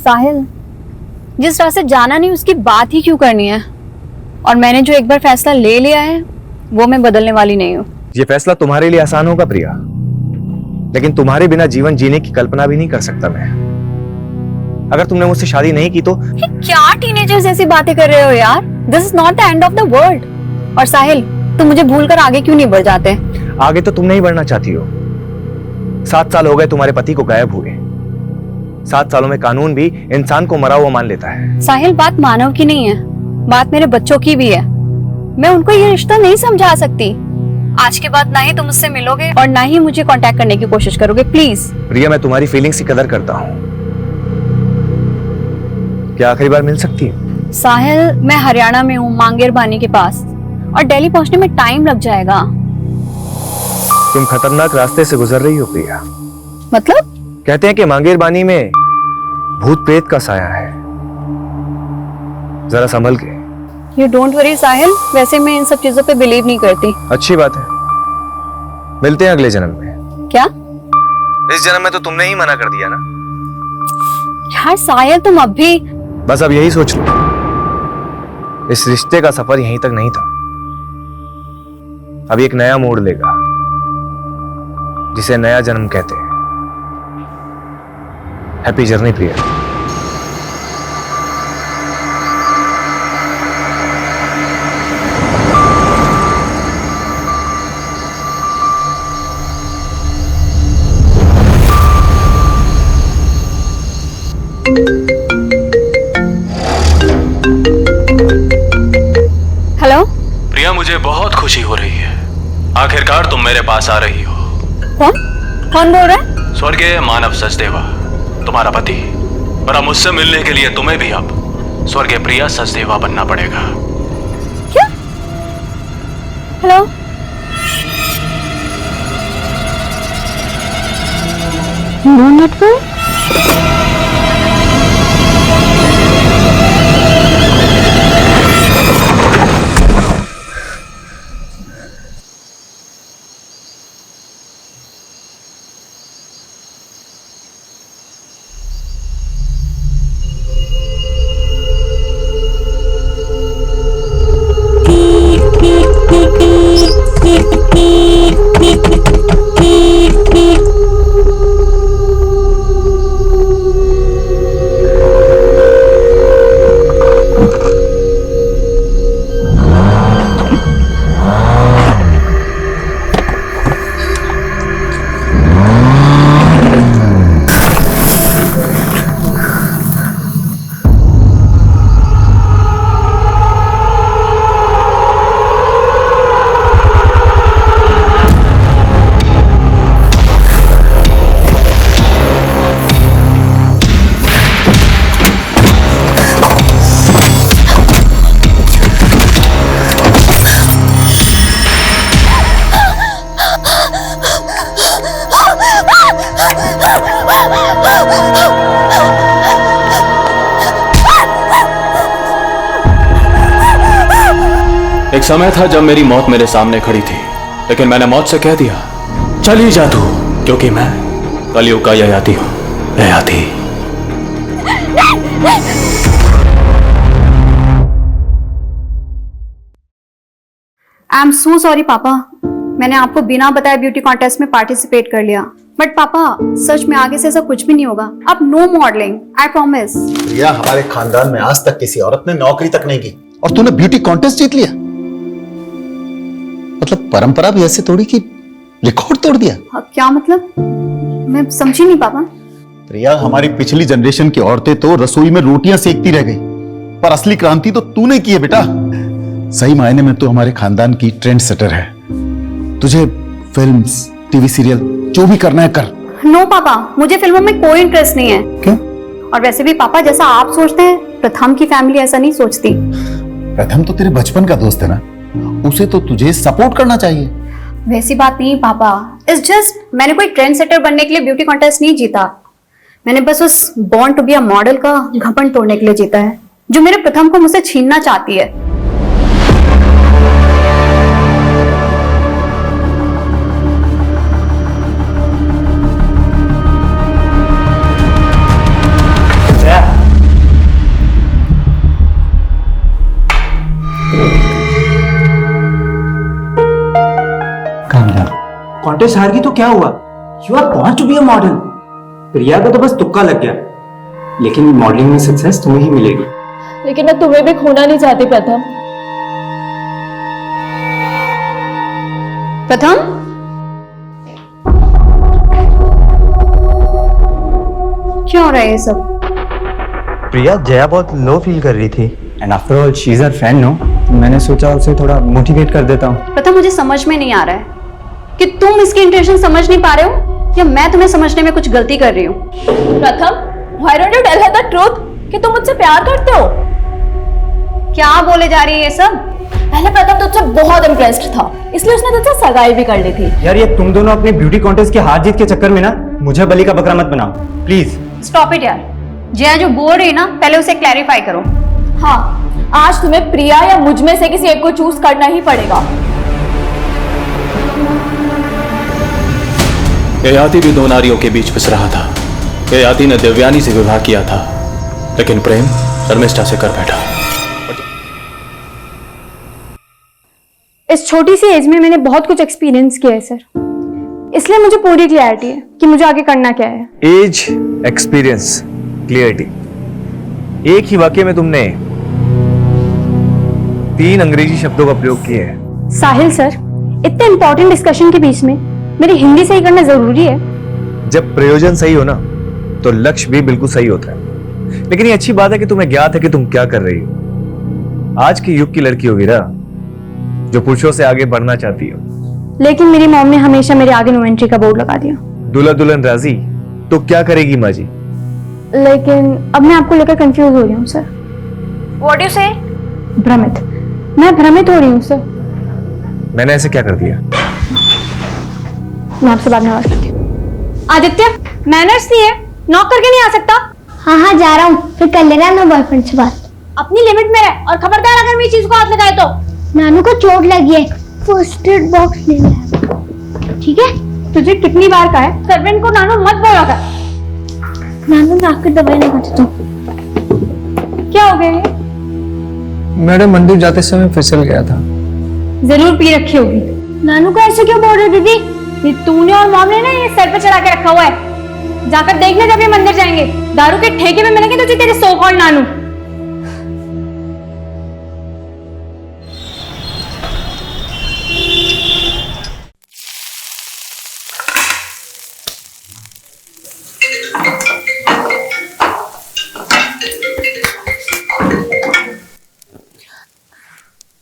साहिल, जिस रास्ते जाना नहीं उसकी बात ही क्यों करनी है? और मैंने जो एक बार फैसला ले लिया है वो मैं बदलने वाली नहीं हूँ। ये फैसला तुम्हारे लिए आसान होगा प्रिया, लेकिन तुम्हारे बिना जीवन जीने की कल्पना भी नहीं कर सकता मैं। अगर तुमने मुझसे शादी नहीं की तो क्या टीनेजर्स जैसी बातें कर रहे हो यार? This is not the end of the world. और साहिल, तुम मुझे भूलकर आगे क्यों नहीं बढ़ जाते? आगे तो तुम नहीं बढ़ना चाहती हो। 7 साल हो गए तुम्हारे पति को गायब हुए। 7 सालों में कानून भी इंसान को मरा हुआ मान लेता है। साहिल, बात मानव की नहीं है, बात मेरे बच्चों की भी है। मैं उनको ये रिश्ता नहीं समझा सकती। आज के बाद ना ही तुम मुझसे मिलोगे और ना ही मुझे कांटेक्ट करने की कोशिश करोगे, प्लीज। प्रिया, मैं तुम्हारी फीलिंग्स की कदर करता हूँ। क्या आखिरी बार मिल सकती है? साहिल, मैं हरियाणा में हूँ, मांगेर बानी के पास, और दिल्ली पहुँचने में टाइम लग जाएगा। तुम खतरनाक रास्ते से गुजर रही हो प्रिया। मतलब? कहते हैं कि मांगेर बानी में भूत प्रेत का साया है, जरा संभल के। यू डोंट वरी साहिल, वैसे मैं इन सब चीजों पे बिलीव नहीं करती। अच्छी बात है, मिलते हैं अगले जन्म में। क्या? इस जन्म में तो तुमने ही मना कर दिया ना। यार साहिल, तुम अब भी। बस अब यही सोच लो, इस रिश्ते का सफर यहीं तक नहीं था, अब एक नया मोड़ लेगा जिसे नया जन्म कहते हैं। हैप्पी जर्नी प्रिया। हेलो प्रिया, मुझे बहुत खुशी हो रही है, आखिरकार तुम मेरे पास आ रही हो। कौन कौन बोल रहा है? स्वर्गीय मानव सचदेवा, तुम्हारा पति। पर अब मुझसे मिलने के लिए तुम्हें भी अब स्वर्गीय प्रिया सचदेवा बनना पड़ेगा। क्या? हेलो? एक समय था जब मेरी मौत मेरे सामने खड़ी थी, लेकिन मैंने मौत से कह दिया, चली जा तू, क्योंकि मैं कलयुग का ययाति हूं। Yayati. I am so sorry पापा, मैंने आपको बिना बताए ब्यूटी कॉन्टेस्ट में पार्टिसिपेट कर लिया। बट पापा, सच में आगे से ऐसा कुछ भी नहीं होगा। अब नो मॉडलिंग, आई प्रॉमिस। प्रिया, हमारे खानदान में आज तक किसी औरत ने नौकरी तक नहीं की और तूने ब्यूटी कॉन्टेस्ट जीत लिया। मतलब परंपरा भी ऐसे तोड़ी कि रिकॉर्ड तोड़ दिया। क्या मतलब? मैं समझी नहीं पापा। प्रिया, हमारी पिछली जनरेशन की औरतें तो रसोई में रोटियां सेकती रह गई, पर असली क्रांति तो तूने की है बेटा। सही मायने में तो हमारे खानदान की ट्रेंड सेटर है। तुझे फिल्म्स, टीवी सीरियल जो भी करना है कर। नो पापा, मुझे फिल्मों में कोई इंटरेस्ट नहीं है। क्यों? और वैसे भी पापा, जैसा आप सोचते हैं, प्रथम की फैमिली ऐसा नहीं सोचती। प्रथम तो तेरे बचपन का दोस्त है ना, उसे तो तुझे सपोर्ट करना चाहिए। वैसी बात नहीं पापा, इट्स जस्ट मैंने कोई ट्रेंड सेटर बनने के लिए ब्यूटी कॉन्टेस्ट नहीं जीता। मैंने बस उस born to be a model का घमंड तोड़ने के लिए जीता है, जो मेरे प्रथम को मुझसे छीनना चाहती है। Calm down. कॉन्टेस्ट हार गई तो क्या हुआ? You are born to be a model. Priya को तो बस तुक्का लग गया, लेकिन मॉडलिंग में सक्सेस तुम्हें ही मिलेगी। लेकिन मैं तुम्हें भी खोना नहीं चाहती प्रथम। प्रथम, क्यों हो रहा है ये सब? प्रिया, जया बहुत लो फील कर रही थी। And after all she is a friend, no? मैंने सोचा उसे थोड़ा मोटिवेट कर देता हूँ। प्रथम, मुझे समझ में नहीं आ रहा है कि तुम इसकी इंटेंशन समझ नहीं पा रहे हो या मैं तुम्हें समझने में कुछ गलती कर रही हूँ। प्रथम, why don't you tell her the truth कि तुम मुझसे प्यार करते हो? क्या बोले जा रही है ये सब? पहले प्रथम तुझसे बहुत इम्प्रेस्ड था, इसलिए उसने तुझसे सगाई भी कर ली थी। यार, ये तुम दोनों अपनी ब्यूटी कॉन्टेस्ट की हार जीत के चक्कर में ना मुझे बलि का बकरा मत बनाओ प्लीज। स्टॉप इट यार। जया जो बोल रही है ना, पहले उसे क्लैरिफाई करो। हाँ, आज तुम्हें प्रिया या मुझ में से किसी एक को चूज करना ही पड़ेगा। ययाति भी दो नारियों के बीच पिस रहा था। ययाति ने देवयानी से विवाह किया था, लेकिन प्रेम शर्मिष्ठा से कर बैठा। इस छोटी सी एज में मैंने बहुत कुछ एक्सपीरियंस किया है सर, इसलिए मुझे पूरी क्लैरिटी है कि मुझे आगे करना क्या है। एज, एक्सपीरियंस, क्लियरिटी, एक ही वाक्य में तुमने 3 अंग्रेजी शब्दों का प्रयोग किए हैं। साहिल सर, इतने इंपॉर्टेंट डिस्कशन के बीच में मेरी हिंदी सही करना जरूरी है। जब प्रयोजन सही हो ना, तो लक्ष्य भी बिल्कुल सही होता है। लेकिन ये अच्छी बात है कि तुम्हें ज्ञात है कि तुम क्या कर रही हो। आज के युग की लड़की होगी ना, जो पुरुषों से आगे बढ़ना चाहती हो। लेकिन मेरी मॉम ने हमेशा मेरे आगे नो एंट्री का बोर्ड लगा दिया। दूल्हा दुल्हन राजी तो क्या करेगी माँ जी? लेकिन अब मैं आपको लेकर कंफ्यूज हो रही हूँ सर। व्हाट यू से? भ्रमित, मैं भ्रमित हो रही हूँ सर। मैंने ऐसे क्या कर दिया? मैं आपसे बाद में बात करती हूँ। आदित्य, मैनर्स नहीं है, नॉक करके नहीं आ सकता। हाँ हाँ जा रहा हूँ, फिर कर लेना मैं बॉयफ्रेंड से बात। अपनी लिमिट में रह और खबरदार अगर मेरी चीज को हाथ लगाए तो। नानू को चोट लगी है, फर्स्ट एड बॉक्स लेना है, ठीक है? तुझे कितनी बार कहा है सर्वेंट को नानू मत बोला कर। नानू मैं आकर दवाई लगा देता हूँ। क्या हो गया ये? मैडम, मंदिर जाते समय फिसल गया था। जरूर पी रखी होगी। नानू को ऐसे क्यों बोल रहे दीदी? ये तूने और मॉम ने ना ये सर पे चढ़ा के रखा हुआ है। जाकर देखना जब ये मंदिर जाएंगे, दारू के ठेके में मिलेंगे तुझे तेरे सो कॉल्ड नानू।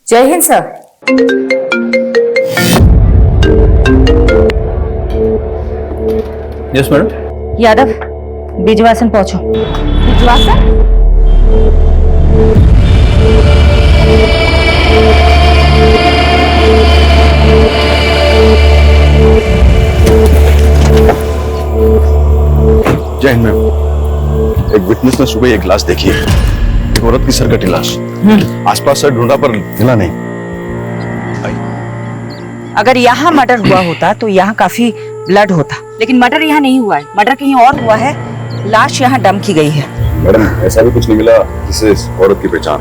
जय हिंद sir. Yes madam. Yadav, Bijwasan पहुंचो। बीजवासन? जय हिंद मैम। एक विटनेस ने सुबह एक लाश देखी है, एक औरत की सरकटी लाश। आसपास सर ढूंढा पर मिला नहीं। अगर यहाँ मर्डर हुआ होता तो यहाँ काफी ब्लड होता, लेकिन मर्डर यहाँ नहीं हुआ है। मर्डर कहीं और हुआ है। लाश यहाँ डंप की गई है। मैडम, ऐसा भी कुछ नहीं मिला जिससे इस औरत की पहचान।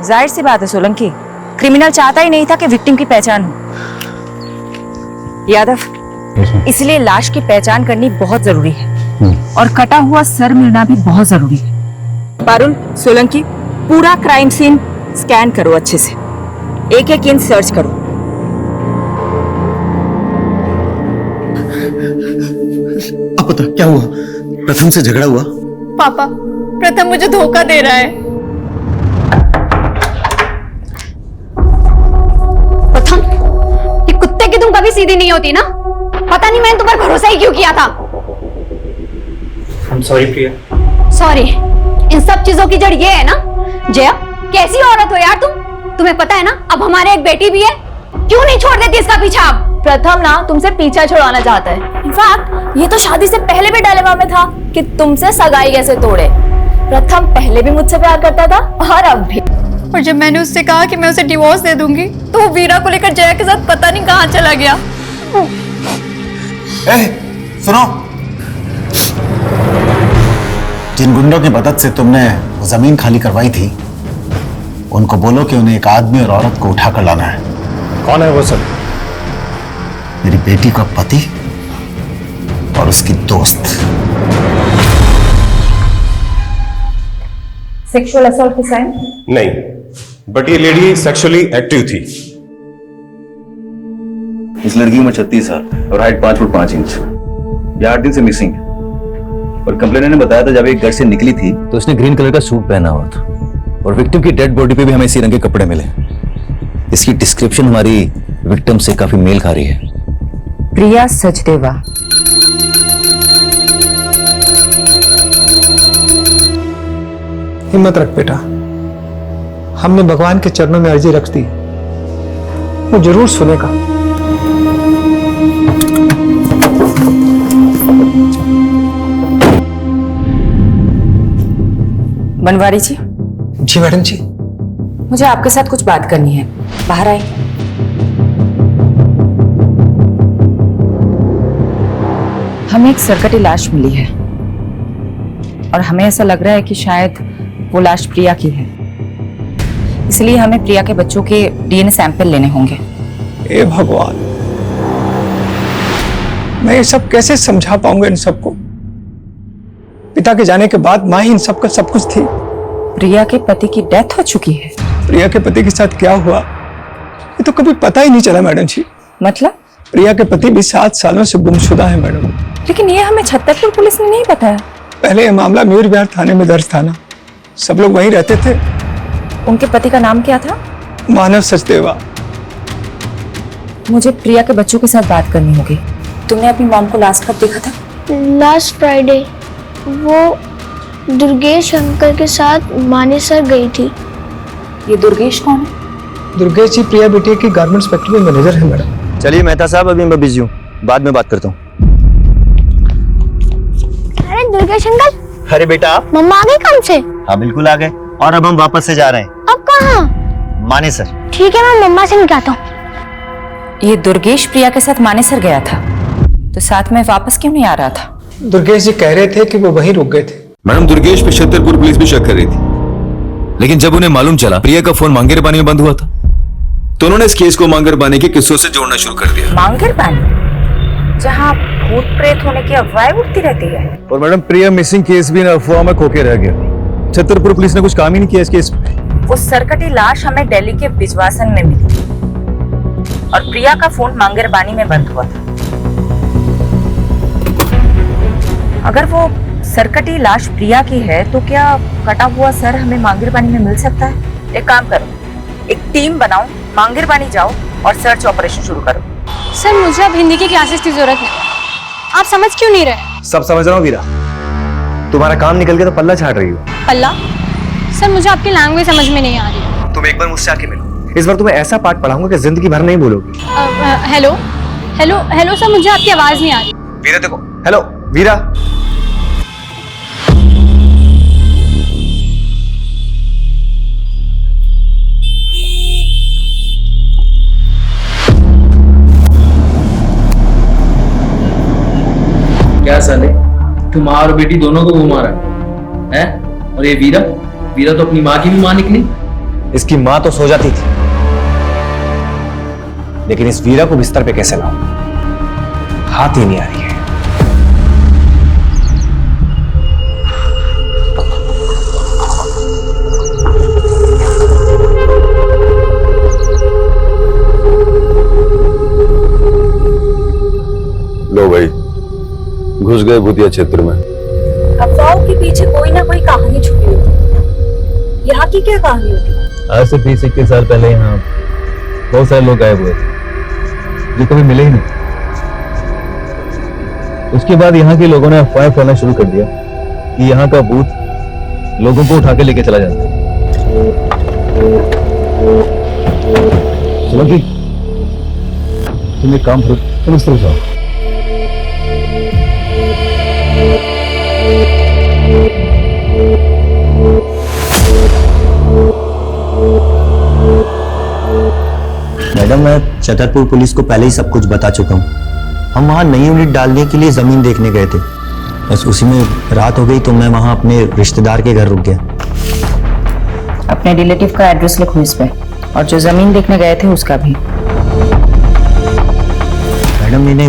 जाहिर सी बात है सोलंकी, क्रिमिनल चाहता ही नहीं था कि विक्टिम की पहचान हो। यादव, इसलिए लाश की पहचान करनी बहुत जरूरी है और कटा हुआ सर मिलना भी बहुत जरूरी है। पारुल, सोलंकी, पूरा क्राइम सीन स्कैन करो अच्छे से, एक एक इंच सर्च करो। अब बता क्या हुआ? प्रथम से झगड़ा हुआ? पापा, प्रथम मुझे धोखा दे रहा है। प्रथम, ये कुत्ते की तुम कभी सीधी नहीं होती ना। पता नहीं मैंने तुम पर भरोसा ही क्यों किया था। I'm sorry Priya. सॉरी, इन सब चीजों की जड़ ये है ना। जया, कैसी औरत हो यार तुम? तुम्हें पता है ना अब हमारे एक बेटी भी है। क्यों नहीं छोड़ देती इसका पीछा आप? प्रथम ना तुमसे पीछा छुड़वाना चाहता है। इनफैक्ट ये तो शादी से पहले भी डायलेमा में था कि तुमसे सगाई कैसे तोड़े। प्रथम पहले भी मुझसे प्यार करता था और अब भी। और जब मैंने उससे कहा कि मैं उसे डिवोर्स दे दूंगी, तो वो वीरा को लेकर जया के साथ पता नहीं कहां चला गया। सुनो, जिन गुंडों की मदद से तुमने जमीन खाली करवाई थी, उनको बोलो कि उन्हें एक आदमी और औरत को उठाकर लाना है। कौन है वो सब? मेरी बेटी का पति और उसकी दोस्त। सेक्सुअल असॉल्ट के साइन? नहीं, बट ये लेडी सेक्सुअली एक्टिव थी। इस लड़की की उम्र 36 साल और हाइट 5 फुट 5 इंच। ये 8 दिन से मिसिंग है और कंप्लेनर ने बताया था जब एक घर से निकली थी तो उसने ग्रीन कलर का सूट पहना हुआ था और विक्टिम की डेड बॉडी पे भी हमें इसी रंग के कपड़े मिले। इसकी डिस्क्रिप्शन हमारी विक्टिम से काफी मेल खा रही है। प्रिया सचदेवा। हिम्मत रख बेटा, हमने भगवान के चरणों में अर्जी रख दी, वो जरूर सुनेगा। बनवारी जी। जी मैडम जी। मुझे आपके साथ कुछ बात करनी है, बाहर आए। हमें एक सरकटी लाश मिली है और हमें ऐसा लग रहा है कि शायद वो लाश प्रिया की है, इसलिए हमें प्रिया के बच्चों के डीएनए सैंपल लेने होंगे। हे भगवान, मैं ये सब कैसे समझा पाऊंगा इन सबको? पिता के जाने के बाद माँ ही इन सबका सब कुछ थी। प्रिया के पति की डेथ हो चुकी है। प्रिया के पति के साथ क्या हुआ ये तो कभी पता ही नहीं चला मैडम जी। मतलब? प्रिया के पति भी 7 सालों से गुमशुदा है मैडम। लेकिन ये हमें छतरपुर पुलिस ने नहीं बताया। पहले ये मामला मयूर विहार थाने में दर्ज था ना, सब लोग वहीं रहते थे। उनके पति का नाम क्या था? मानव सचदेवा। मुझे प्रिया के बच्चों के साथ बात करनी होगी। तुमने अपनी मॉम को लास्ट कब देखा था? Last Friday. वो दुर्गेश अंकल के साथ मानेसर गई थी। ये दुर्गेश कौन है? दुर्गेश जी प्रिया बेटी की गारमेंट्स फैक्ट्री में मैनेजर है मैडम। चलिए मेहता साहब, अभी मैं बिजी हूँ, बाद में बात करता हूँ। अरे दुर्गेश अंकल। अरे बेटा, मम्मा आ गई काम से? हाँ बिल्कुल आ गए और अब हम वापस से जा रहे हैं। अब कहाँ? मानेसर। ठीक है, मैं मम्मा से मिलता हूँ। ये दुर्गेश प्रिया के साथ मानेसर गया था, तो साथ में वापस क्यों नहीं आ रहा था? दुर्गेश जी कह रहे थे कि वो वहीं रुक गए थे। मैडम, दुर्गेश पे छतरपुर पुलिस भी शक कर रही थी, लेकिन जब उन्हें मालूम चला प्रिया का फोन मांगेर पानी में बंद हुआ था तो उन्होंने इस केस को मांगेर पानी के किस्सों से जोड़ना शुरू कर दिया। मांगेर पानी, जहाँ भूत प्रेत होने की अफवाहें उठती रहती है। और मैडम, प्रिया मिसिंग केस भी अफवाह में खोके रह गया। छतरपुर पुलिस ने कुछ काम ही नहीं किया इस केस में। वो सरकटी लाश हमें दिल्ली के बिजवासन में मिली थी और प्रिया का फोन मांगेर पानी में बंद हुआ था। अगर वो सरकटी लाश प्रिया की है तो क्या कटा हुआ सर हमें मांगेर पानी में मिल सकता है? एक काम करो, एक टीम बनाओ, मांगेर पानी जाओ और सर्च ऑपरेशन शुरू करो। सर मुझे अब हिंदी की क्लासेस की जरूरत नहीं। आप समझ क्यों नहीं रहे? सब समझ रहा हूँ वीरा, तुम्हारा काम निकल के तो पल्ला झाड़ रही हो। पल्ला? सर मुझे आपकी लैंग्वेज समझ में नहीं आ रही है। तुम एक बार मुझसे आके मिलो, इस बार तुम्हें ऐसा पाठ पढ़ाऊंगा कि जिंदगी भर नहीं भूलोगी। हेलो हेलो हेलो सर, मुझे आपकी आवाज नहीं आ रही। वीरा देखो, हेलो वीरा। क्या साले, तुम माँ और बेटी दोनों को घुमा रहा है? और ये वीरा, वीरा तो अपनी माँ की भी माँ निकली। इसकी माँ तो सो जाती थी, लेकिन इस वीरा को बिस्तर पे कैसे लाऊं? हाथ ही नहीं आ रही है। लो भाई, घुस गए भूतिया क्षेत्र में। अफवाहों के पीछे कोई ना कोई कहानी छुपी होती है। यहाँ की क्या कहानी होती है? आज से 20-21 साल पहले यहाँ बहुत सारे लोग गायब हुए थे जो कभी मिले ही नहीं। उसके बाद यहाँ के लोगों ने अफवाहें फैलाना शुरू कर दिया कि यहाँ का भूत लोगों को उठा के लेके चला जाता है। चलो कि तुम एक काम करो, तुम इस तरफ जाओ। मैडम, मैं छतरपुर पुलिस को पहले ही सब कुछ बता चुका हूँ। हम वहाँ नई यूनिट डालने के लिए जमीन देखने गए थे, बस उसी में रात हो गई तो मैं वहाँ अपने रिश्तेदार के घर रुक गया। अपने रिलेटिव का एड्रेस लिखो इस पे, और जो जमीन देखने गए थे उसका भी। मैडम, मैडम मैंने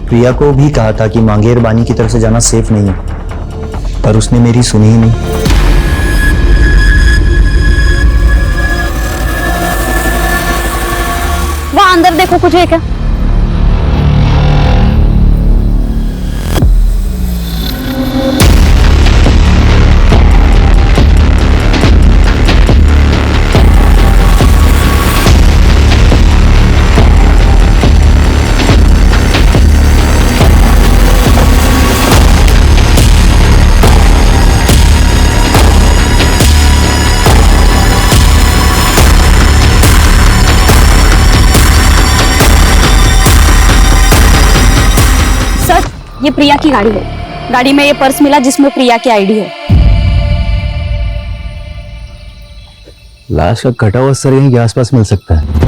प्रिया को भी कहा था कि मांगेर बानी की तरफ से जाना सेफ नहीं है, पर उसने मेरी सुनी ही नहीं। वहां अंदर देखो, कुछ है क्या? ये प्रिया की गाड़ी है। गाड़ी में ये पर्स मिला जिसमें प्रिया की आईडी है। लाश का कटा हुआ सर यहीं के आसपास मिल सकता है।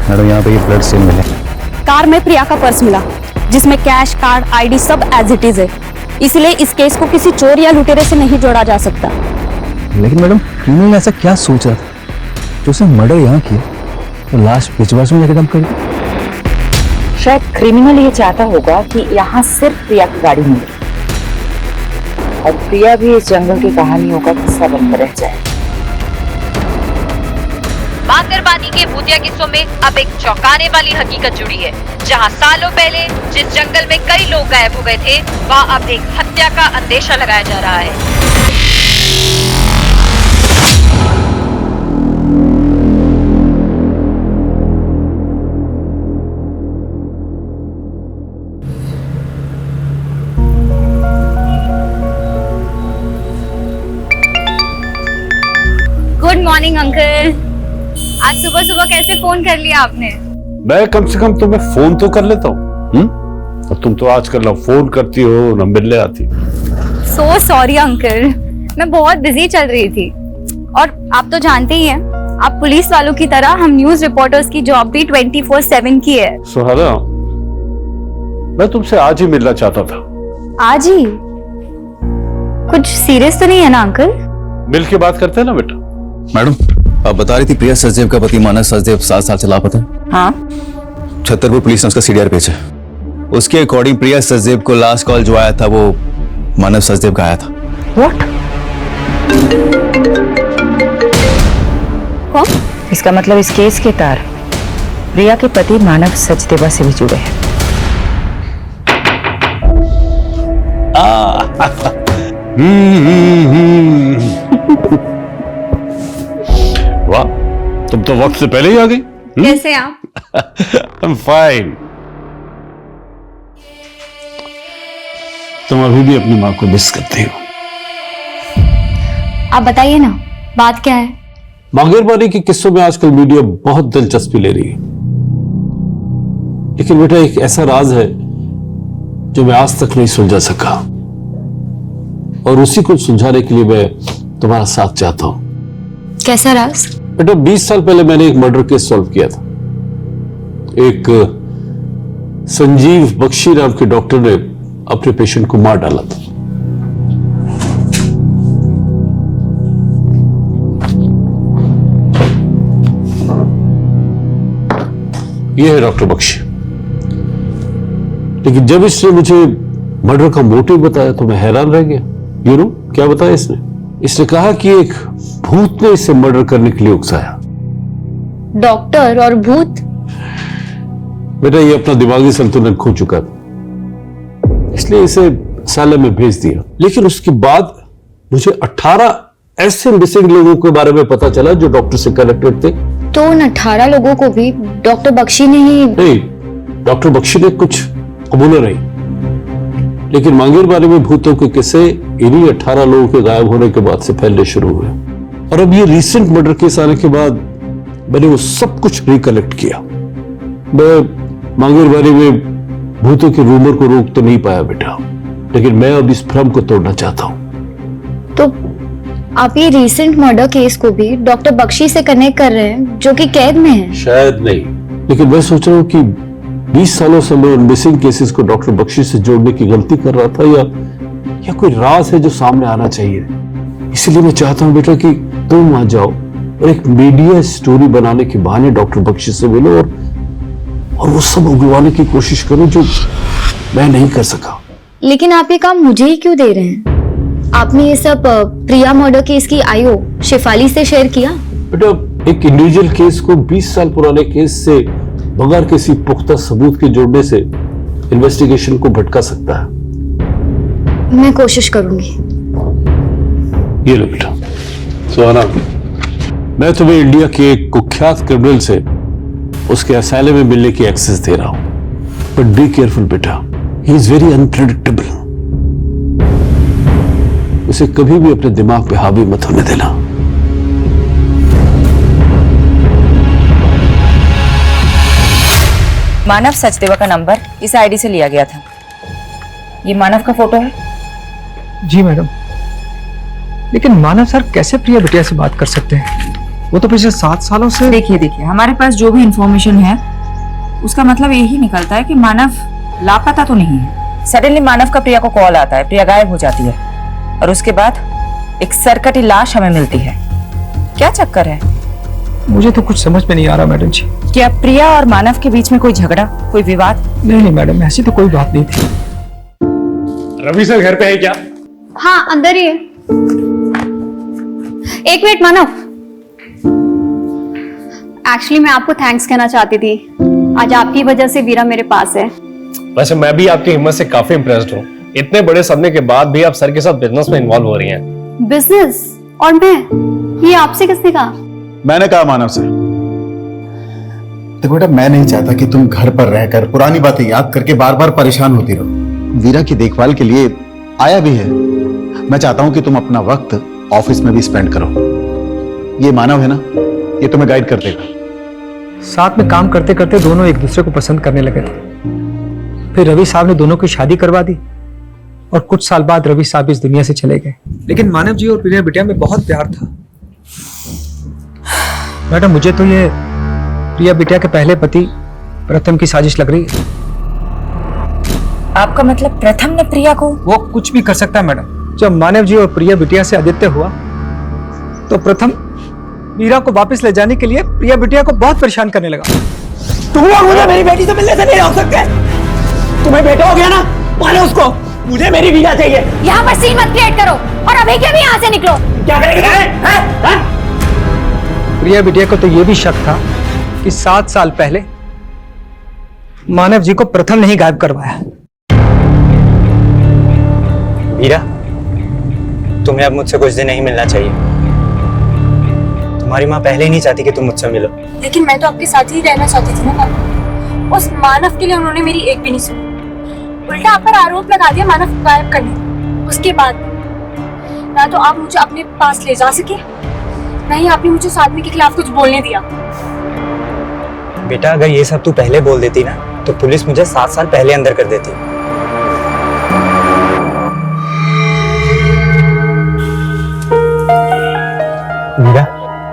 मैडम यहाँ पे ये ब्लड स्टेन मिले। कार में प्रिया का पर्स मिला जिसमें कैश, कार्ड, आईडी सब एज इट इज है। इसलिए इस केस को किसी चोर या लुटेरे से नहीं जोड़ा जा सकता। लेकिन मैडम क्रिमिनल ऐसा क्या सोच रहा था जो उसने मर्डर यहाँ किया तो लाश पिछवाड़ में जाकर डंप कर दी? शायद क्रिमिनल ये चाहता होगा कि यहाँ सिर्फ प्रिया की गाड़ी मिले और प्रिया भी इस जंगल की कहानियों का किस्सा बनकर रह जाए। मांगरबानी के भूतिया किस्सों में अब एक चौंकाने वाली हकीकत जुड़ी है। जहां सालों पहले जिस जंगल में कई लोग गायब हो गए थे, वहां अब एक हत्या का अंदेशा लगाया जा रहा है। Good morning uncle. आज सुबह सुबह कैसे फोन कर लिया आपने? मैं कम से कम तुम्हें फोन तो कर लेता हूँ। और तुम तो आजकल ना फोन करती हो ना मिलने आती। सो सॉरी अंकल, मैं बहुत बिजी चल रही थी। और आप तो जानते ही हैं, आप पुलिस वालों की तरह हम न्यूज रिपोर्टर्स की जॉब भी 24/7 की है। सुहाना, मैं तुमसे आज ही मिलना चाहता था। आज ही? कुछ सीरियस तो नहीं है ना अंकल? मिल के बात करते हैं ना बेटा। मैडम, आप बता रही थी प्रिया सचदेव का पति मानस सचदेव 7 साल से लापता है। हाँ, छतरपुर पुलिस ने उसका सीडीआर भेजा। उसके अकॉर्डिंग प्रिया सचदेव को लास्ट कॉल जो आया था वो मानव सचदेव का आया था। व्हाट? कौन? इसका मतलब इस केस के तार प्रिया के पति मानव सचदेवा से भी जुड़े हैं। वाह, तुम तो वक्त से पहले ही आ गई। कैसे आप? I'm fine। तुम अभी भी अपनी माँ को मिस करती हो। आप बताइए ना, बात क्या है? मांगरबानी के किस्सों में आजकल मीडिया बहुत दिलचस्पी ले रही है, लेकिन बेटा एक ऐसा राज है जो मैं आज तक नहीं सुलझा सका, और उसी को सुलझाने के लिए मैं तुम्हारा साथ चाहता हूं। कैसा राज? बेटा 20 साल पहले मैंने एक मर्डर केस सॉल्व किया था। एक संजीव बख्शी नाम के डॉक्टर ने अपने पेशेंट को मार डाला था। यह है डॉक्टर बख्शी। लेकिन जब इसने मुझे मर्डर का मोटिव बताया तो मैं हैरान रह गया। यू नो क्या बताया इसने? इसने कहा कि एक भूत ने इसे मर्डर करने के लिए उकसाया। डॉक्टर और भूत? बेटा ये अपना दिमागी संतुलन खो चुका था, इसलिए इसे साले में भेज दिया। लेकिन उसके बाद मुझे 18 ऐसे मिसिंग लोगों के बारे में पता चला जो डॉक्टर से कनेक्टेड थे। तो उन 18 लोगों को भी डॉक्टर बख्शी ने ही? नहीं, डॉक्टर बख्शी ने कुछ कबूला नहीं, लेकिन मांगरबानी में भूतों के किस्से इन्हीं 18 लोगों के गायब होने के बाद से फैलने शुरू हुए। और अब ये रिसेंट मर्डर केस आने के बाद मैंने वो सब कुछ रिकलेक्ट किया। मैं मांगरबानी में भूतों के रूमर को रोक तो नहीं पाया बेटा, लेकिन मैं अब इस भ्रम को तोड़ना चाहता हूं। तो आप ये रीसेंट मर्डर केस को भी डॉक्टर बख्शी से कनेक्ट कर रहे हैं, जो कि कैद में है। शायद नहीं, लेकिन मैं सोच रहा हूँ कि 20 सालों से मैं उन मिसिंग केसेस को डॉक्टर बख्शी से जोड़ने की गलती कर रहा था, या कोई राज है जो सामने आना चाहिए। इसलिए मैं चाहता हूँ बेटा कि तुम वहां जाओ और एक मीडिया स्टोरी बनाने के बहाने डॉक्टर बख्शी से मिलो और वो सब उगलवाने की कोशिश करो जो मैं नहीं कर सका। लेकिन आप ये काम मुझे ही क्यों दे रहे हैं? आपने ये सब प्रिया मर्डर केस की आईओ शेफाली से शेयर किया? बेटा, एक इंडिविजुअल केस को 20 साल पुराने केस से बगैर किसी पुख्ता सबूत के जोड़ने से इन्वेस्टिगेशन को भटका सकता है। मैं कोशिश करूंगी। ये लो बेटा। सुहाना, मैं तुम्हें इंडिया के एक कुख्यात क्रिमिनल से उसके असाइलम में मिलने की एक्सेस दे रहा हूं, बट बी केयरफुल बेटा, ही इज वेरी अनप्रेडिक्टेबल। उसे कभी भी अपने दिमाग पे हावी मत होने देना। मानव सचदेवा का नंबर इस आईडी से लिया गया था। ये मानव का फोटो है? जी मैडम, लेकिन मानव सर कैसे प्रिया बिटिया से बात कर सकते हैं? वो तो पिछले 7 सालों से। देखिए हमारे पास जो भी इंफॉर्मेशन है उसका मतलब यही निकलता है कि मानव लापता तो नहीं है। सडनली मानव का प्रिया को कॉल आता है, प्रिया गायब हो जाती है और उसके बाद एक सरकटी लाश हमें मिलती है। क्या चक्कर है? मुझे तो कुछ समझ में नहीं आ रहा मैडम जी। क्या प्रिया और मानव के बीच में कोई झगड़ा, कोई विवाद? नहीं मैडम, ऐसी तो कोई बात नहीं थी। रवि सर घर पे है क्या? हाँ, अंदर ही है। एक मिनट मानव, एक्चुअली मैं आपको थैंक्स कहना चाहती थी। आज आपकी वजह से वीरा मेरे पास है। वैसे मैं भी आपकी हिम्मत से काफी इम्प्रेस्ड हूँ। इतने बड़े सदमे के बाद भी आप सर के साथ बिजनेस में इन्वॉल्व हो रही हैं। बिजनेस? और मैं? ये आपसे किसने कहा? मैंने कहा मानव से। देखो बेटा, मैं नहीं चाहता कि तुम घर पर रहकर पुरानी बातें याद करके बार बार परेशान होती रहो। वीरा की देखभाल के लिए आया भी है। मैं चाहता हूं कि तुम अपना वक्त ऑफिस में भी स्पेंड करो। ये मानव है ना, ये तुम्हें गाइड कर देगा। साथ में काम करते करते दोनों एक दूसरे को पसंद करने लगे थे। फिर रवि साहब ने दोनों की शादी करवा दी और कुछ साल बाद रवि साहब इस दुनिया से चले गए। लेकिन मानव जी और प्रिया बिटिया में बहुत प्यार था। मैडम, मुझे तो ये प्रिया बिटिया के पहले पति प्रथम की साजिश लग रही है। आपका मतलब प्रथम ने प्रिया को? वो कुछ भी कर सकता है मैडम। जब मानव जी और प्रिया बिटिया से आदित्य हुआ तो प्रथम वीरा को वापस ले जाने के लिए प्रिया बिटिया को बहुत परेशान करने लगा। तुम लोग मुझे मेरी बेटी से मिलने से नहीं रोक सकते। तुम्हें बेटा हो गया ना, मानो उसको। मुझे मेरी वीरा चाहिए। यहाँ पर सीन मत क्रिएट करो और अभी के अभी यहाँ से निकलो। क्या करेंगे? प्रिया बिटिया को तो यह भी शक था कि 7 साल पहले मानव जी को प्रथम ने ही गायब करवाया। वीरा, तुम्हें अब मुझसे कुछ दिन नहीं मिलना चाहिए। तुम्हारी माँ पहले ही नहीं चाहती कि तुम मुझसे मिलो। लेकिन मैं तो आपके साथ ही रहना चाहती थी ना पापा। उस मानव के लिए उन्होंने मेरी एक भी नहीं सुनी। उल्टा आप पर आरोप लगा दिया मानव को गायब करने। उसके बाद ना तो आप मुझे अपने पास ले जा सके, ना ही आपने मुझे उस आदमी के खिलाफ कुछ बोलने दिया। बेटा, अगर ये सब तू पहले बोल देती ना तो पुलिस मुझे 7 साल पहले अंदर कर देती। वीरा,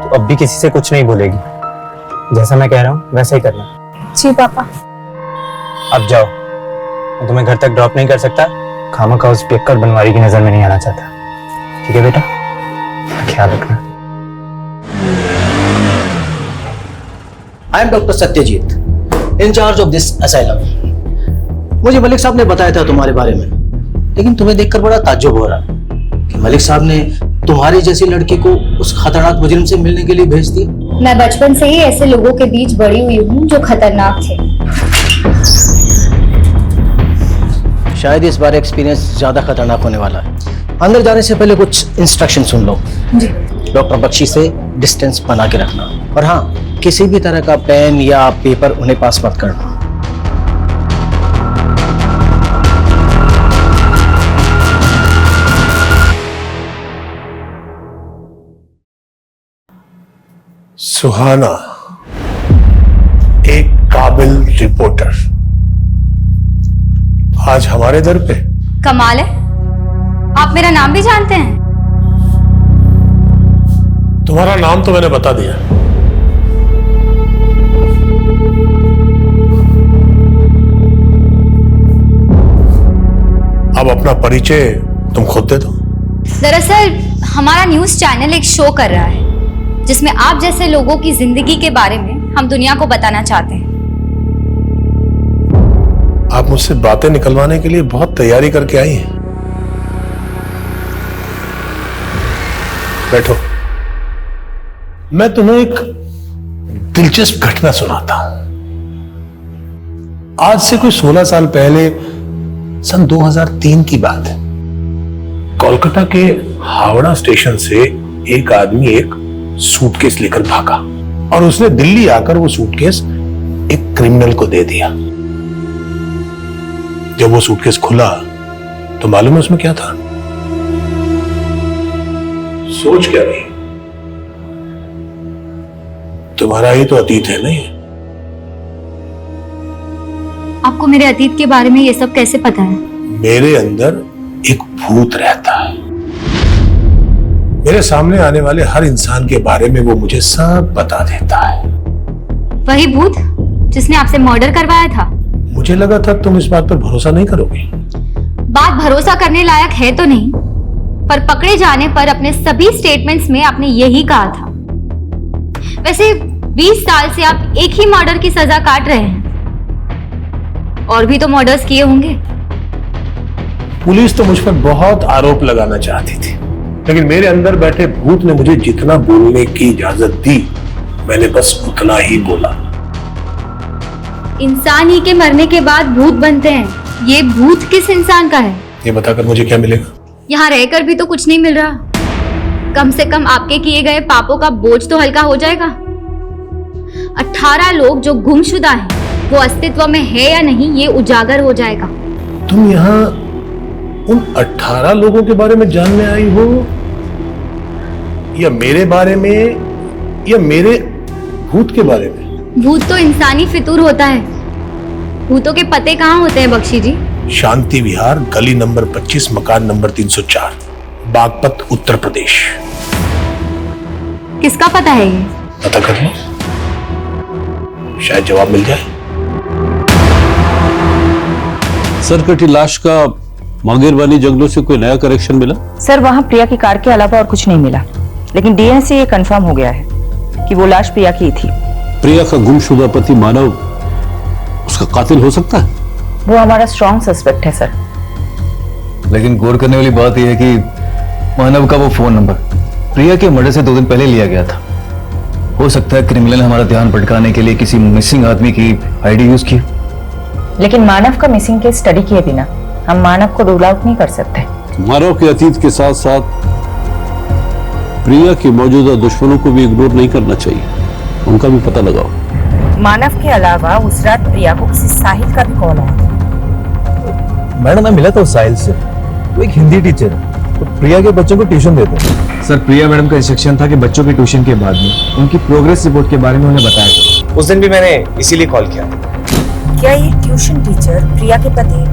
तू अब भी किसी से कुछ नहीं बोलेगी। जैसा मैं कह रहा हूँ वैसा ही करना। जी पापा। अब जाओ, मैं तुम्हें घर तक ड्रॉप नहीं कर सकता। खामखा उस पियक्कड़ बनवारी की नजर में नहीं आना चाहता। ठीक है बेटा, ख्याल रखना। I am doctor Satyajit, in charge of this asylum. मुझे मलिक साहब ने बताया था तुम्हारे बारे में, लेकिन तुम्हें देखकर बड़ा ताज्जुब हो रहा कि मलिक साहब ने तुम्हारी जैसी लड़की को उस खतरनाक मुजरिम से मिलने के लिए भेज दिया। मैं बचपन से ही ऐसे लोगों के बीच बड़ी हुई हूँ जो खतरनाक थे। शायद इस बार एक्सपीरियंस ज्यादा खतरनाक होने वाला है। अंदर जाने से पहले कुछ इंस्ट्रक्शन सुन लो। डॉक्टर बख्शी से डिस्टेंस बना के रखना, और हाँ, किसी भी तरह का पेन या पेपर उन्हें पास मत करना। सुहाना एक काबिल रिपोर्टर आज हमारे दर पे। कमाल है, आप मेरा नाम भी जानते हैं। तुम्हारा नाम तो मैंने बता दिया। अब अपना परिचय तुम खुद दे दो। दरअसल हमारा न्यूज चैनल एक शो कर रहा है जिसमें आप जैसे लोगों की जिंदगी के बारे में हम दुनिया को बताना चाहते हैं। आप मुझसे बातें निकलवाने के लिए बहुत तैयारी करके आई हैं। बैठो, मैं तुम्हें एक दिलचस्प घटना सुनाता हूं। आज से कोई 16 साल पहले सन 2003 की बात है। कोलकाता के हावड़ा स्टेशन से एक आदमी एक सूटकेस लेकर भागा और उसने दिल्ली आकर वो सूटकेस एक क्रिमिनल को दे दिया। जब वो सूटकेस खुला तो मालूम है उसमें क्या था? सोच क्या रही? तुम्हारा ही तो अतीत है नहीं? आपको मेरे अतीत के बारे में ये सब कैसे पता है? मेरे अंदर एक भूत रहता है। मेरे सामने आने वाले हर इंसान के बारे में वो मुझे सब बता देता है। वही भूत जिसने आपसे मर्डर करवाया था? मुझे लगा था तुम इस बात पर भरोसा नहीं करोगे। बात भरोसा करने लायक है तो नहीं, पर पकड़े जाने पर अपने सभी स्टेटमेंट्स में आपने यही कहा था। वैसे 20 साल से आप एक ही मर्डर की सजा काट रहे हैं, और भी तो मर्डर्स किए होंगे। पुलिस तो मुझ पर बहुत आरोप लगाना चाहती थी, लेकिन मेरे अंदर बैठे भूत ने मुझे जितना बोलने की इजाजत दी मैंने बस उतना ही बोला। इंसान ही के मरने के बाद भूत बनते हैं, ये भूत किस इंसान का है? ये बताकर मुझे क्या मिलेगा? यहाँ रहकर भी तो कुछ नहीं मिल रहा। कम से कम आपके किए गए पापों का बोझ तो हल्का हो जाएगा। 18 लोग जो गुमशुदा हैं, वो अस्तित्व में है या नहीं ये उजागर हो जाएगा। तुम यहाँ उन 18 लोगों के बारे में जानने आई हो या मेरे बारे में या मेरे भूत के बारे में? भूत तो इंसानी फितूर होता है। भूतों के पते कहाँ होते हैं बख्शी जी? शांति विहार, गली नंबर 25, मकान नंबर 304, बागपत, उत्तर प्रदेश। किसका पता है ये? पता कर लो, शायद जवाब मिल जाए। सर, कटी लाश का मांगेरवानी जंगलों से कोई नया करेक्शन मिला? सर, वहाँ प्रिया की कार के अलावा और कुछ नहीं मिला, लेकिन डीएनए से ये कंफर्म हो गया है कि वो लाश प्रिया की ही थी। प्रिया का गुमशुदा पति मानव उसका कातिल हो सकता है? वो हमारा स्ट्रॉन्ग सस्पेक्ट है सर। लेकिन गौर करने वाली बात यह है कि मानव का वो फोन नंबर प्रिया के मर्डर से 2 दिन पहले लिया गया था। हो सकता है क्रिमिनल ने हमारा ध्यान भटकाने के लिए किसी मिसिंग आदमी की आईडी यूज की। लेकिन मानव का मिसिंग केस स्टडी किए बिना हम मानव को रूल आउट नहीं कर सकते। मानव के अतीत के साथ साथ प्रिया के मौजूदा दुश्मनों को भी इग्नोर नहीं करना चाहिए, उनका भी पता लगाओ। मानव के अलावा उस रात प्रिया को किसी साहिल का भी कॉल आया। मैडम, मैं मिला था उस साहिल से। वो एक हिंदी टीचर है, तो प्रिया के बच्चों को ट्यूशन देते हैं। सर, प्रिया मैडम का इंस्ट्रक्शन था कि बच्चों के ट्यूशन के बाद में उनकी प्रोग्रेस रिपोर्ट के बारे में उन्हें बताया था। उस दिन भी मैंने इसीलिए कॉल किया। क्या ये ट्यूशन टीचर प्रिया के पति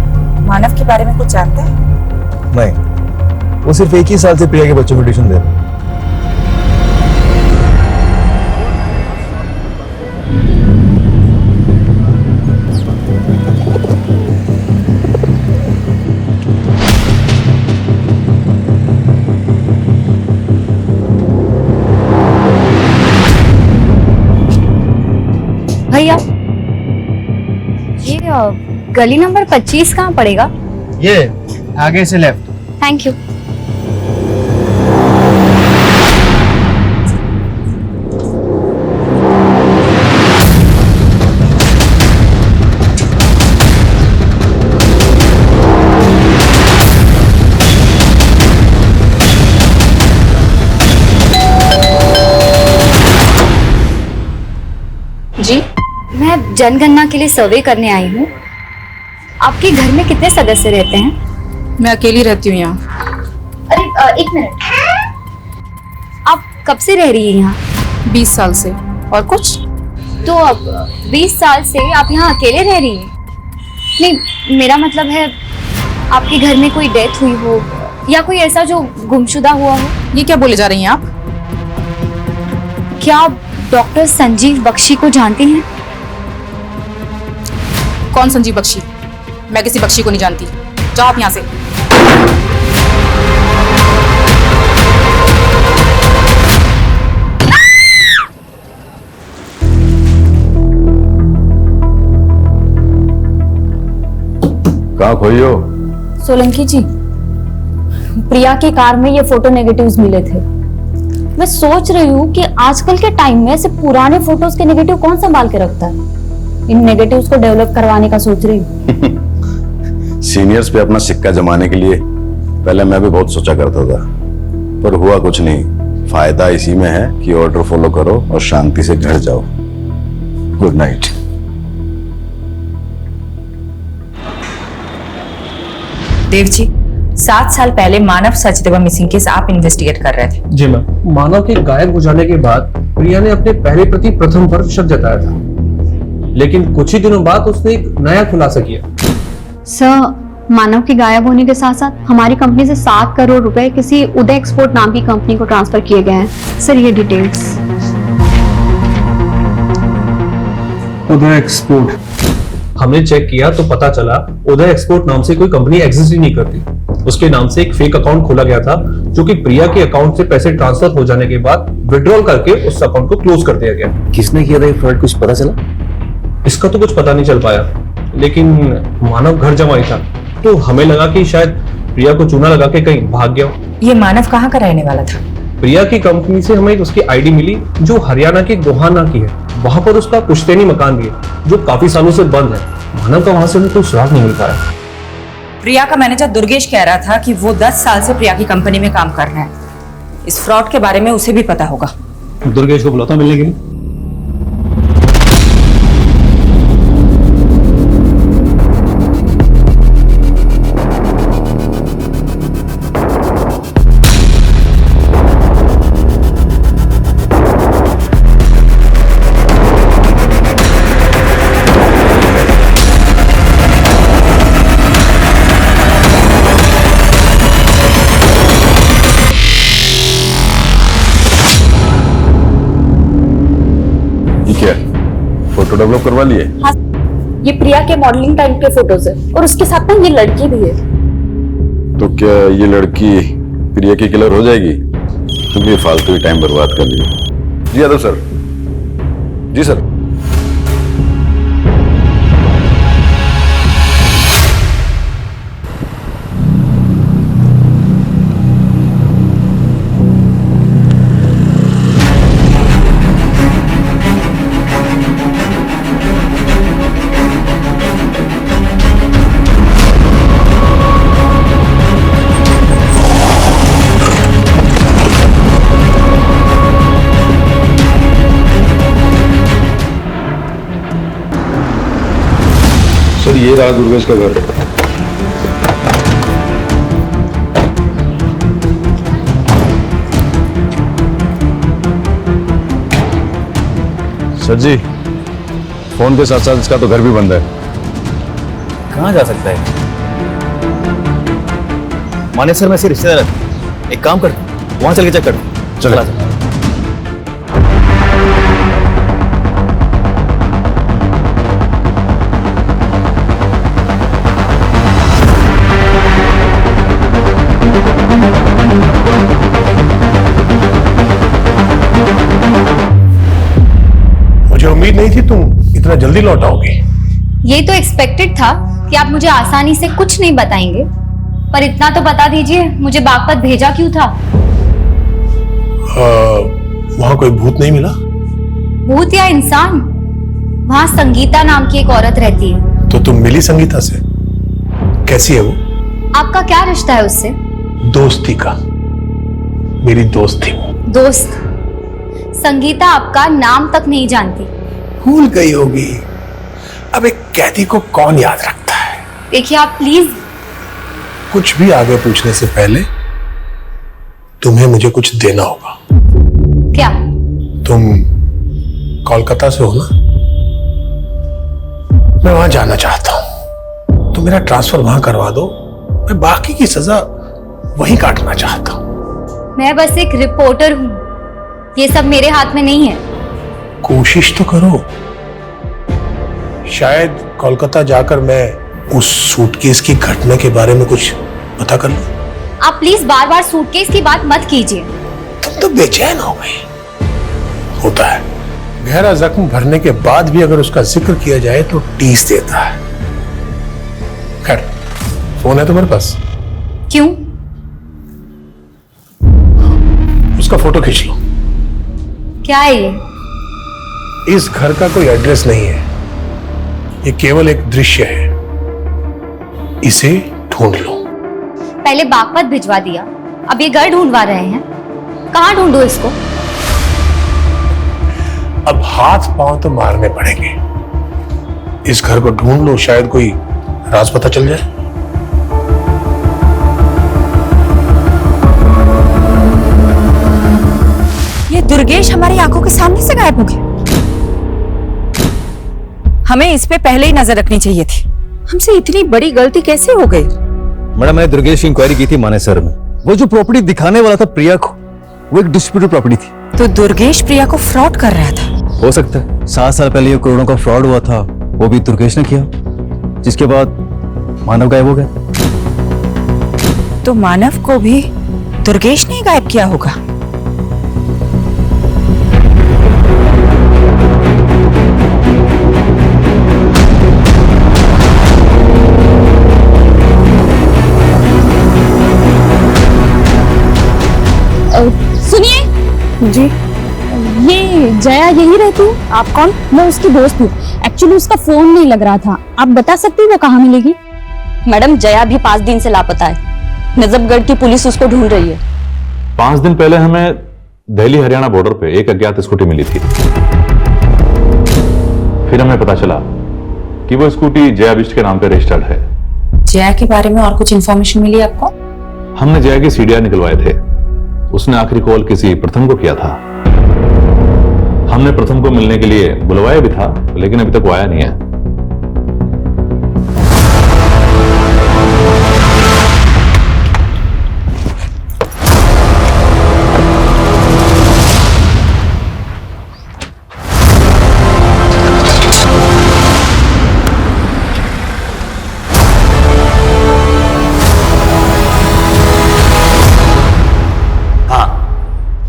मानव के बारे में कुछ जानता है? नहीं, वो सिर्फ एक ही साल से प्रिया के बच्चों को ट्यूशन दे रहा है। भैया, ये गली नंबर 25 कहाँ पड़ेगा? ये आगे से लेफ्ट। Thank you. जी, मैं जनगणना के लिए सर्वे करने आई हूँ। आपके घर में कितने सदस्य रहते हैं? मैं अकेली रहती हूँ यहाँ। अरे एक मिनट, आप कब से रह रही हैं यहाँ? 20 साल से। और कुछ? तो अब 20 साल से आप यहाँ अकेले रह रही हैं? नहीं, मेरा मतलब है आपके घर में कोई डेथ हुई हो या कोई ऐसा जो गुमशुदा हुआ हो। ये क्या बोले जा रही हैं आप? क्या आप डॉक्टर संजीव बख्शी को जानती हैं? कौन संजीव बख्शी? मैं किसी बख्शी को नहीं जानती। जाओ आप यहाँ से। कहाँ खोई हो? सोलंकी जी, प्रिया की कार में ये फोटो नेगेटिव्स मिले थे। मैं सोच रही हूँ कि आजकल के टाइम में ऐसे पुराने फोटोज के नेगेटिव कौन संभाल के रखता है। इन नेगेटिव्स को डेवलप करवाने का सोच रही हूँ। सीनियर्स पे अपना सिक्का जमाने के लिए पहले मैं भी बहुत सोचा करता था, पर हुआ कुछ नहीं। फायदा इसी में है कि ऑर्डर फॉलो करो और शांति से घर जाओ। Good night. देव जी, 7 साल पहले मानव सचदेवा मिसिंग केस आप इन्वेस्टिगेट कर रहे थे। जी मैम। मानव के गायब हो जाने के बाद प्रिया ने अपने पहले प्रति प्रथम पर शक जताया था, लेकिन कुछ ही दिनों बाद उसने एक नया खुलासा किया। सर, मानव के गायब होने के साथ साथ हमारी कंपनी से 7 करोड़ रुपए किसी उदय एक्सपोर्ट नाम की कंपनी को ट्रांसफर किए गए हैं। सर, ये डिटेल्स। उदय एक्सपोर्ट? हमने चेक किया तो पता चला उदय एक्सपोर्ट नाम से कोई कंपनी एग्जिस्ट ही नहीं करती। उसके नाम से एक फेक अकाउंट खोला गया था, जो कि प्रिया के अकाउंट से पैसे ट्रांसफर हो जाने के बाद विड्रॉल करके उस अकाउंट को क्लोज कर दिया गया। किसने किया था ये फ्रॉड, कुछ पता चला? इसका तो कुछ पता नहीं चल पाया, लेकिन मानव घर जमाई था, तो हमें लगा कि शायद प्रिया को चूना लगा के कहीं भाग गया। ये मानव कहाँ का रहने वाला था? प्रिया की कंपनी से हमें उसकी आईडी मिली, जो हरियाणा के गोहाना की है। वहां पर उसका पुश्तैनी मकान भी है, जो काफी सालों से बंद है। मानव का वहां से हमें कोई सुराग नहीं मिल पाया। प्रिया का मैनेजर दुर्गेश कह रहा था कि वो 10 साल से प्रिया की कंपनी में काम कर रहा है। इस फ्रॉड के बारे में उसे भी पता होगा। दुर्गेश को बुलाता मिलने के लिए। फोटो डेवलप करवा लिए? हाँ, ये प्रिया के मॉडलिंग टाइम के फोटोज है और उसके साथ में ये लड़की भी है। तो क्या ये लड़की प्रिया की किलर हो जाएगी? तुम ये फालतू ही टाइम बर्बाद कर लिए। जी यादव सर। जी सर। सर, ये रहा दुर्गेश का घर। सर जी, फोन के साथ साथ इसका तो घर भी बंद है। कहाँ जा सकता है? माने सर, मैं सिर्फ रिश्तेदार हूं। एक काम कर, वहां चल के चेक कर। चला। मुझे उम्मीद नहीं थी तुम इतना जल्दी लौट आओगे। ये तो एक्सपेक्टेड था कि आप मुझे आसानी से कुछ नहीं बताएंगे, पर इतना तो बता दीजिए, मुझे बागपत भेजा क्यों था? वहां कोई भूत नहीं मिला? भूत या इंसान? वहां संगीता नाम की एक औरत रहती है। तो तुम मिली संगीता से? कैसी है वो? आपका क्या रिश्ता है उससे? दोस्ती का। मेरी दोस्त थी वो। दोस्त? संगीता आपका नाम तक नहीं जानती। भूल गई होगी। अब एक कैदी को कौन याद रखता है? देखिए आप प्लीज। कुछ भी आगे पूछने से पहले तुम्हें मुझे कुछ देना होगा। क्या? तुम कोलकाता से हो ना? मैं वहां जाना चाहता हूं। तुम मेरा ट्रांसफर वहां करवा दो। मैं बाकी की सजा वहीं काटना चाहता हूं। मैं बस एक रिपोर्टर हूँ, ये सब मेरे हाथ में नहीं है। कोशिश तो करो, शायद कोलकाता जाकर मैं उस सूटकेस की घटना के बारे में कुछ पता कर लूं। आप प्लीज बार बार सूटकेस की बात मत कीजिए। तुम तो बेचैन हो गई। होता है, गहरा जख्म भरने के बाद भी अगर उसका जिक्र किया जाए तो टीस देता है। खैर, फोन है तुम्हारे पास? क्यों? उसका फोटो खींच लो। क्या है ये? इस घर का कोई एड्रेस नहीं है, ये केवल एक दृश्य है। इसे ढूंढ लो। पहले बागपत भिजवा दिया, अब ये घर ढूंढवा रहे हैं। कहाँ ढूंढूं इसको? अब हाथ पांव तो मारने पड़ेंगे। इस घर को ढूंढ लो, शायद कोई राज पता चल जाए। ये दुर्गेश हमारी आंखों के सामने से गायब हो गया। हमें इस पे पहले ही नजर रखनी चाहिए थी। हमसे इतनी बड़ी गलती कैसे हो गई? मैडम, मैंने दुर्गेश की इंक्वायरी की थी मानेसर में। वो जो प्रॉपर्टी दिखाने वाला था प्रिया को, वो एक डिस्प्यूटेड प्रॉपर्टी थी। तो दुर्गेश प्रिया को फ्रॉड कर रहा था। हो सकता है 7 साल पहले ये करोड़ों का फ्रॉड हुआ था, वो भी दुर्गेश ने किया, जिसके बाद मानव गायब हो गया। तो मानव को भी दुर्गेश ने ही गायब किया होगा। सुनिए जी, ये जया यही रहती है? आप कौन? मैं उसकी दोस्त हूँ। एक्चुअली उसका फोन नहीं लग रहा था, आप बता सकती हैं वो कहाँ मिलेगी? मैडम, जया भी 5 दिन से लापता है। नजफगढ़ की पुलिस उसको ढूंढ रही है। 5 दिन पहले हमें दिल्ली हरियाणा बॉर्डर पे एक अज्ञात स्कूटी मिली थी। फिर हमें पता चला कि वो स्कूटी जया बिष्ट के नाम पे रजिस्टर्ड है। जया के बारे में और कुछ इंफॉर्मेशन मिली आपको? हमने जया की सीडीआर निकलवाए थे। उसने आखिरी कॉल किसी प्रथम को किया था। हमने प्रथम को मिलने के लिए बुलवाया भी था, लेकिन अभी तक वो आया नहीं है।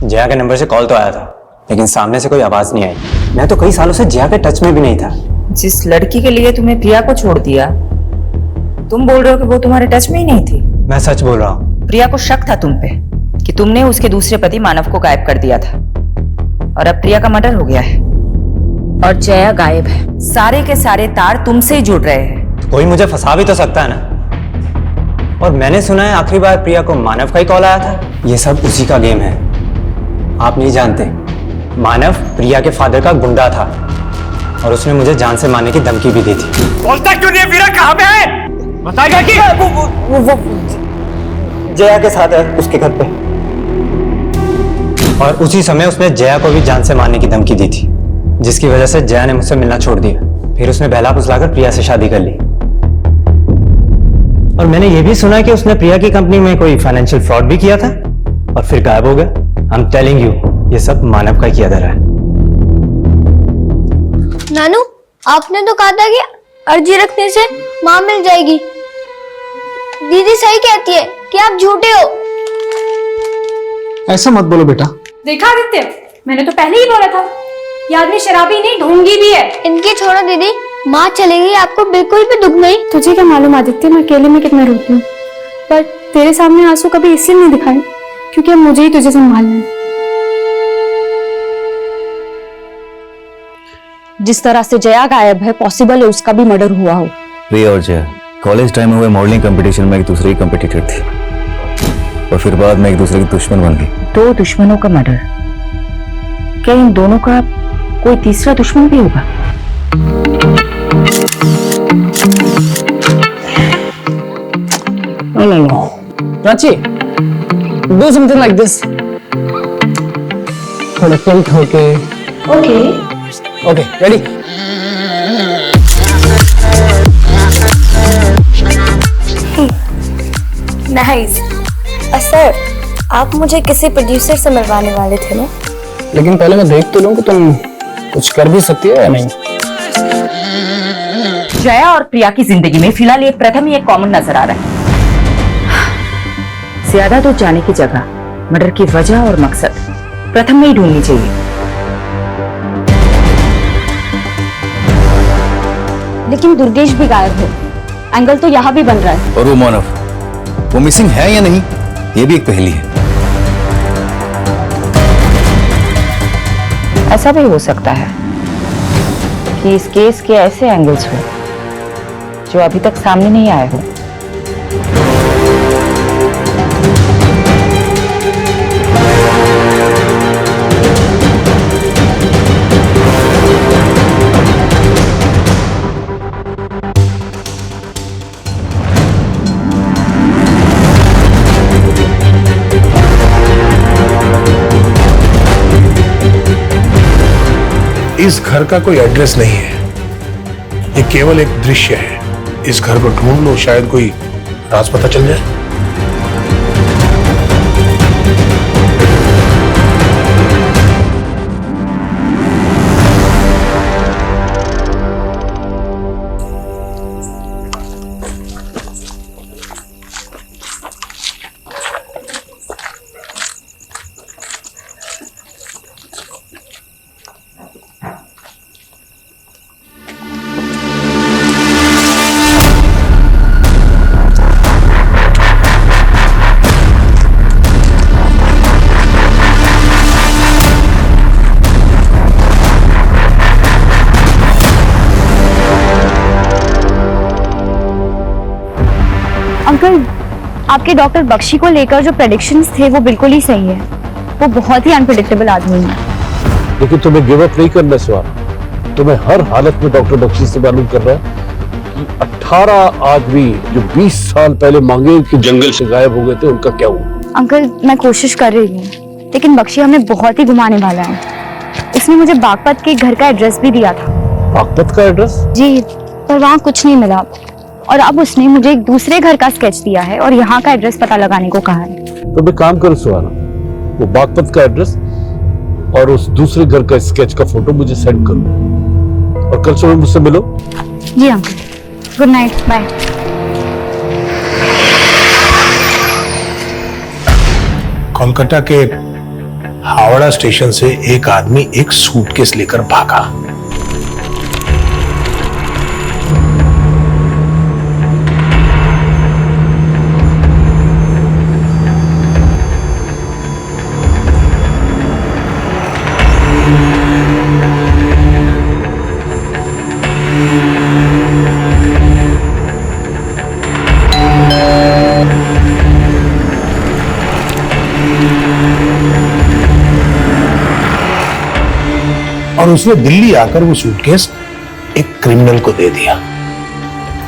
जया के नंबर से कॉल तो आया था, लेकिन सामने से कोई आवाज नहीं आई। मैं तो कई सालों से जया के टच में भी नहीं था। जिस लड़की के लिए तुमने प्रिया को छोड़ दिया, तुम बोल रहे हो कि वो तुम्हारे टच में ही नहीं थी? मैं सच बोल रहा हूँ। प्रिया को शक था तुम पे कि तुमने उसके दूसरे पति मानव को गायब कर दिया था, और अब प्रिया का मर्डर हो गया है और जया गायब है। सारे के सारे तार तुमसे ही जुड़ रहे हैं। कोई मुझे फंसा भी तो सकता है ना। और मैंने सुना है आखिरी बार प्रिया को मानव का ही कॉल आया था। ये सब उसी का गेम है। आप नहीं जानते, मानव प्रिया के फादर का गुंडा था और उसने मुझे जान से मारने की धमकी भी दी थी। बोलता क्यों नहीं? वीरा कहाँ पे है? बताएगा कि वो जया के साथ है उसके घर पे, और उसी समय उसने जया को भी जान से मारने की धमकी दी थी, जिसकी वजह से जया ने मुझसे मिलना छोड़ दिया। फिर उसने बहला फुसलाकर प्रिया से शादी कर ली। और मैंने ये भी सुना कि उसने प्रिया की कंपनी में कोई फाइनेंशियल फ्रॉड भी किया था और फिर गायब हो गया। I'm telling you, ये सब मानव का किया धरा है। नानू, आपने तो कहा था कि अर्जी रखने से माँ मिल जाएगी। दीदी सही कहती है कि आप झूठे हो। ऐसा मत बोलो बेटा। देखा आदित्य, मैंने तो पहले ही बोला था, ये आदमी शराबी नहीं ढोंगी भी है। इनकी छोड़ो दीदी, माँ चली गई, आपको बिल्कुल भी दुख नहीं? तुझे क्या मालूम आदित्य, मैं अकेले में कितना रोती हूँ, पर तेरे सामने आंसू कभी इसलिए नहीं दिखाए क्योंकि अब मुझे ही तुझे संभालना है। जिस तरह से जया गायब है, पॉसिबल है उसका भी मर्डर हुआ हो। प्रिया और जया कॉलेज टाइम में हुए मॉडलिंग कंपटीशन में एक दूसरे की कंपटीटर थी, और फिर बाद में एक दूसरे की दुश्मन बन गई। 2 दुश्मनों का मर्डर, क्या इन दोनों का कोई तीसरा दुश्मन भी होगा? No. Prachi, do something like this. थोड़ा टिल्ट होके। Okay, ready? नाइस। सर, आप मुझे किसी प्रोड्यूसर से मिलवाने वाले थे ना? लेकिन पहले मैं देख तो लूं कि तुम कुछ कर भी सकती है या नहीं। जया और प्रिया की जिंदगी में फिलहाल ये प्रथम ही एक कॉमन नजर आ रहा है। ज्यादा तो जाने की जगह मर्डर की वजह और मकसद प्रथम में ही ढूंढनी चाहिए। लेकिन दुर्गेश भी गायब है, एंगल तो यहाँ भी बन रहा है। और वो मानव, वो मिसिंग है या नहीं, ये भी एक पहेली है। ऐसा भी हो सकता है कि इस केस के ऐसे एंगल्स हो जो अभी तक सामने नहीं आए हो। इस घर का कोई एड्रेस नहीं है, ये केवल एक दृश्य है। इस घर को ढूंढ लो, शायद कोई राज पता चल जाए। अंकल, आपके डॉक्टर बख्शी को लेकर जो प्रेडिक्शंस थे वो बिल्कुल ही सही है। वो बहुत ही अनप्रेडिक्टेबल आदमी है। लेकिन तुम्हें गिव अप नहीं करना स्वान। तुम्हें हर हालत में डॉक्टर बख्शी से मालूम करना है कि 18 आदमी जो 20 साल पहले मांगेर के जंगल से गायब हो गए थे, उनका क्या हुआ? अंकल, मैं कोशिश कर रही हूँ, लेकिन बख्शी हमें बहुत ही घुमाने वाला है। उसने मुझे बागपत के घर का एड्रेस भी दिया था। बागपत का एड्रेस? जी, पर वहाँ कुछ नहीं मिला और अब उसने मुझे एक दूसरे घर का स्केच दिया है और यहाँ का एड्रेस पता लगाने को कहा है। तो मैं काम करो सुहाना, वो बागपत का एड्रेस और उस दूसरे घर का स्केच का फोटो मुझे सेंड करो और कल सुबह मुझसे मिलो। जी uncle, good night, bye. Kolkata के हावड़ा स्टेशन से एक आदमी एक सूटकेस लेकर भागा। और उसने दिल्ली आकर वो सूटकेस एक क्रिमिनल को दे दिया।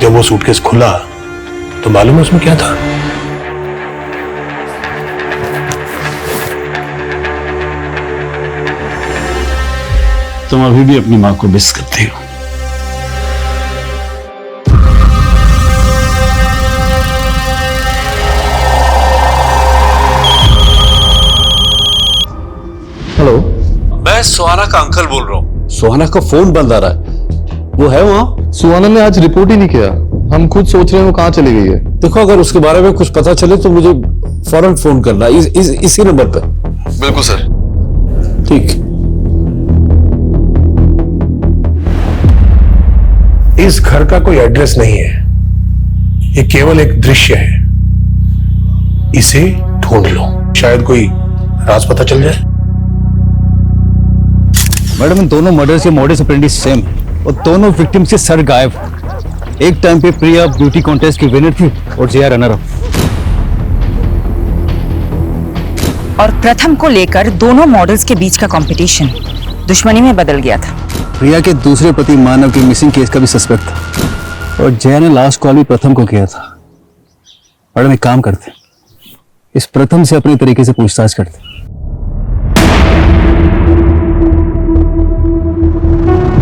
जब वो सूटकेस खुला तो मालूम है उसमें क्या था? तुम अभी भी अपनी मां को मिस करती हो। हेलो, मैं सुहाना का अंकल बोल रहा हूँ। सुहाना का फोन बंद आ रहा है, वो है वहाँ? सुहाना ने आज रिपोर्ट ही नहीं किया। हम खुद सोच रहे हैं वो कहाँ चली गई है। देखो, अगर उसके बारे में कुछ पता चले तो मुझे फौरन फोन करना इसी नंबर पे। बिल्कुल सर। ठीक। इस घर का कोई एड्रेस नहीं है, ये केवल एक दृश्य है। इसे ढूंढ लो, शायद कोई राज पता चल जाए। मैडम, इन दोनों मर्डर्स के मॉडस ऑपरेंडी सेम और दोनों विक्टिम से सर गायब। एक टाइम पे प्रिया ब्यूटी कॉन्टेस्ट की विनर थी और जया रनर अप। और प्रथम को लेकर दोनों मॉडल्स के बीच का कंपटीशन दुश्मनी में बदल गया था। प्रिया के दूसरे पति मानव के मिसिंग केस का भी सस्पेक्ट था और जया ने लास्ट कॉल भी प्रथम को किया था। मैडम, एक काम करते, इस प्रथम से अपने तरीके से पूछताछ करते।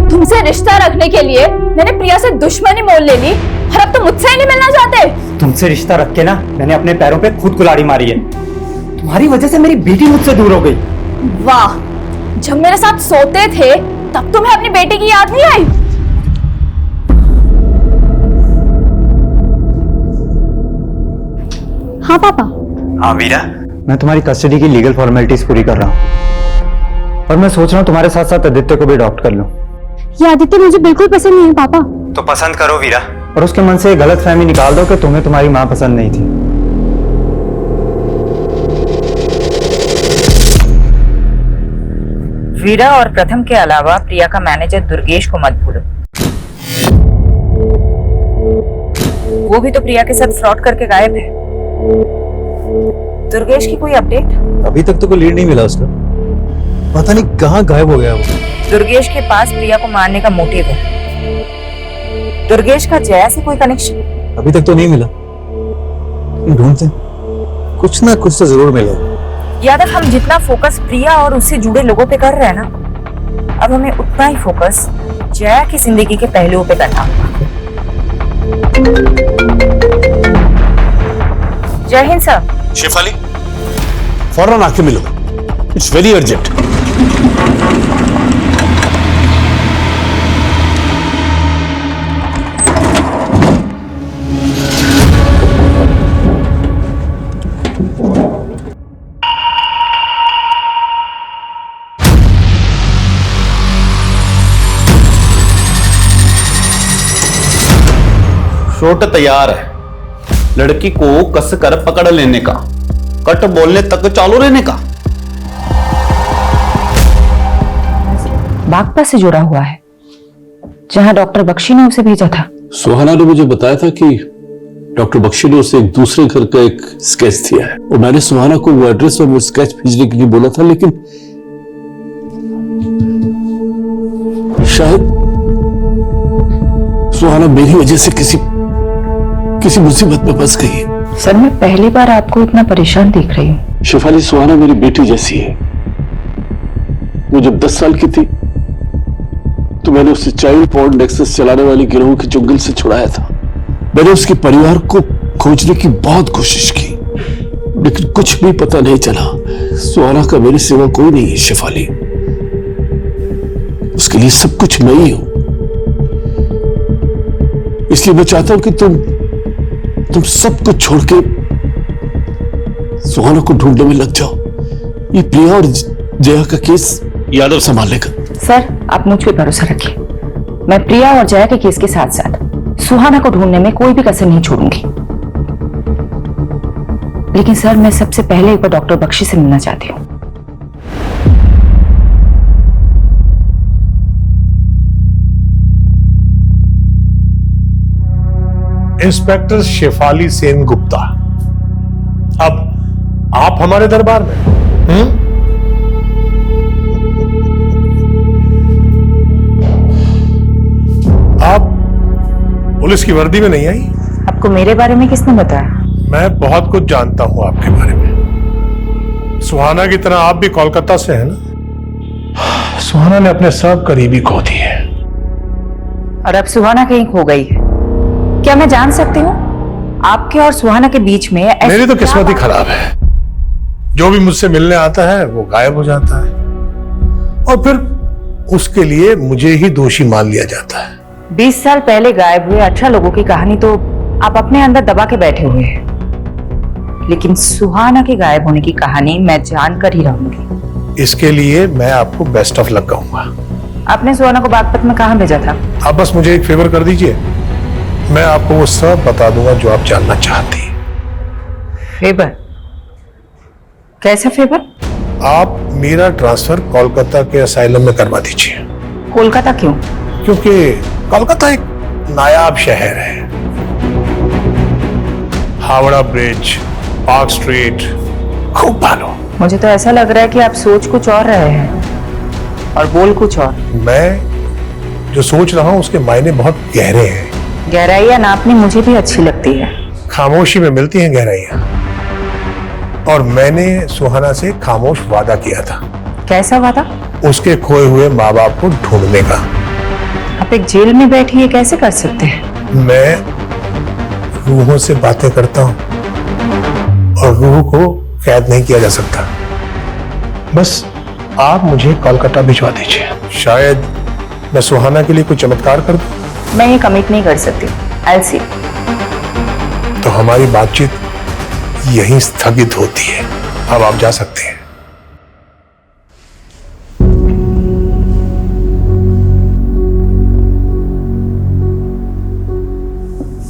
तुमसे रिश्ता रखने के लिए मैंने प्रिया से दुश्मनी मोल ले ली और अब तुम मुझसे ही नहीं मिलना चाहते। तुमसे रिश्ता रख के ना मैंने अपने पैरों पे खुद कुल्हाड़ी मारी है। तुम्हारी वजह से मेरी बेटी मुझसे दूर हो गई। वाह, जब मेरे साथ सोते थे तब तुम्हें अपनी बेटी की याद नहीं आई? हाँ पापा। हाँ वीरा, मैं तुम्हारी कस्टडी की लीगल फॉर्मेलिटीज पूरी कर रहा हूँ और मैं सोच रहा हूँ तुम्हारे साथ साथ आदित्य को भी अडॉप्ट कर लूँ। ये आदित्य मुझे बिल्कुल पसंद नहीं है पापा। तो पसंद करो वीरा, और उसके मन से गलत फहमी निकाल दो कि तुम्हें तुम्हारी माँ पसंद नहीं थी। वीरा और प्रथम के अलावा प्रिया का मैनेजर दुर्गेश को मत भूलो। वो भी तो प्रिया के साथ फ्रॉड करके गायब है। दुर्गेश की कोई अपडेट? अभी तक तो कोई लीड नहीं मिला उसका, पता नहीं कहाँ गायब हो गया वो। दुर्गेश के पास प्रिया को मारने का मोटिव है। दुर्गेश का जया से कोई कनेक्शन? अभी तक तो नहीं मिला, ढूंढते कुछ ना कुछ तो जरूर मिलेगा। यादव, हम जितना फोकस प्रिया और उससे जुड़े लोगों पे कर रहे हैं ना, अब हमें उतना ही फोकस जया की जिंदगी के पहलुओं पे करना होगा। जय हिंद सर। शेफाली, फौरन आके मिलो, इट्स वेरी अर्जेंट। शॉट तैयार है, लड़की को कस कर पकड़ लेने का, कट बोलने तक चालू रहने का। बागपत से जुड़ा हुआ है, जहां डॉक्टर बख्शी ने उसे भेजा था। सुहाना ने मुझे बताया था कि डॉक्टर बख्शी ने उसे एक दूसरे घर का एक स्केच दिया है और मैंने सुहाना को वो एड्रेस और वो स्केच भेजने के लिए बोला था, लेकिन शायद सुहाना मेरी वजह से किसी मुसीबत में फंस गई है। सर, मैं पहली बार आपको इतना परेशान देख रही हूँ। शेफाली, सुहाना मेरी बेटी जैसी है। वो जब 10 साल की थी तो मैंने उसे चाइल्ड पॉर्न नेक्सस चलाने वाली गिरोह के चुंगल से छुड़ाया था। मैंने उसके परिवार को खोजने की बहुत कोशिश की, लेकिन कुछ भी पता नहीं चला। सुहाना का मेरे सिवा कोई नहीं है शेफाली, उसके लिए सब कुछ मैं ही हूं। इसलिए मैं चाहता हूं कि तुम सब कुछ छोड़ के सुहाना को ढूंढने में लग जाओ। ये प्रिया और जया का केस यादव संभाल लेगा। सर, आप मुझ पे भरोसा रखिए। मैं प्रिया और जया के केस के साथ साथ सुहाना को ढूंढने में कोई भी कसर नहीं छोड़ूंगी। लेकिन सर, मैं सबसे पहले एक बार डॉक्टर बख्शी से मिलना चाहती हूँ। इंस्पेक्टर शेफाली सेन गुप्ता, अब आप हमारे दरबार में? आप पुलिस की वर्दी में नहीं आई? आपको मेरे बारे में किसने बताया? मैं बहुत कुछ जानता हूं आपके बारे में। सुहाना की तरह आप भी कोलकाता से हैं ना? सुहाना ने अपने सब करीबी खो दिए और अब सुहाना कहीं खो गई है। क्या मैं जान सकती हूँ आपके और सुहाना के बीच में मेरी तो किस्मत ही खराब है। जो भी मुझसे मिलने आता है वो गायब हो जाता है और फिर उसके लिए मुझे ही दोषी मान लिया जाता है। 20 साल पहले गायब हुए 18 लोगों की कहानी तो आप अपने अंदर दबा के बैठे हुए हैं, लेकिन सुहाना के गायब होने की कहानी मैं जानकर ही रहूंगी। इसके लिए मैं आपको बेस्ट ऑफ लक कहूंगा। आपने सुहाना को बागपत में कहां भेजा था? आप बस मुझे एक फेवर कर दीजिए, मैं आपको वो सब बता दूंगा जो आप जानना चाहती हैं। फेवर? कैसा फेवर? आप मेरा ट्रांसफर कोलकाता के असाइलम में करवा दीजिए। कोलकाता क्यों? क्योंकि कोलकाता एक नायाब शहर है। हावड़ा ब्रिज, पार्क स्ट्रीट, खूब भालो। मुझे तो ऐसा लग रहा है कि आप सोच कुछ और रहे हैं और बोल कुछ और। मैं जो सोच रहा हूं उसके मायने बहुत गहरे हैं। गहराइयां नापनी मुझे भी अच्छी लगती है। खामोशी में मिलती हैं गहराइयां, और मैंने सुहाना से खामोश वादा किया था। कैसा वादा? उसके खोए हुए माँ बाप को ढूंढने का। आप एक जेल में बैठी ये कैसे कर सकते हैं? मैं रूहों से बातें करता हूं और रूह को कैद नहीं किया जा सकता। बस आप मुझे कोलकाता भिजवा दीजिए। शायद मैं सुहाना के लिए कोई चमत्कार कर दूं। मैं ये कमिट नहीं कर सकती। आई सी। तो हमारी बातचीत यहीं स्थगित होती है। अब आप जा सकते हैं।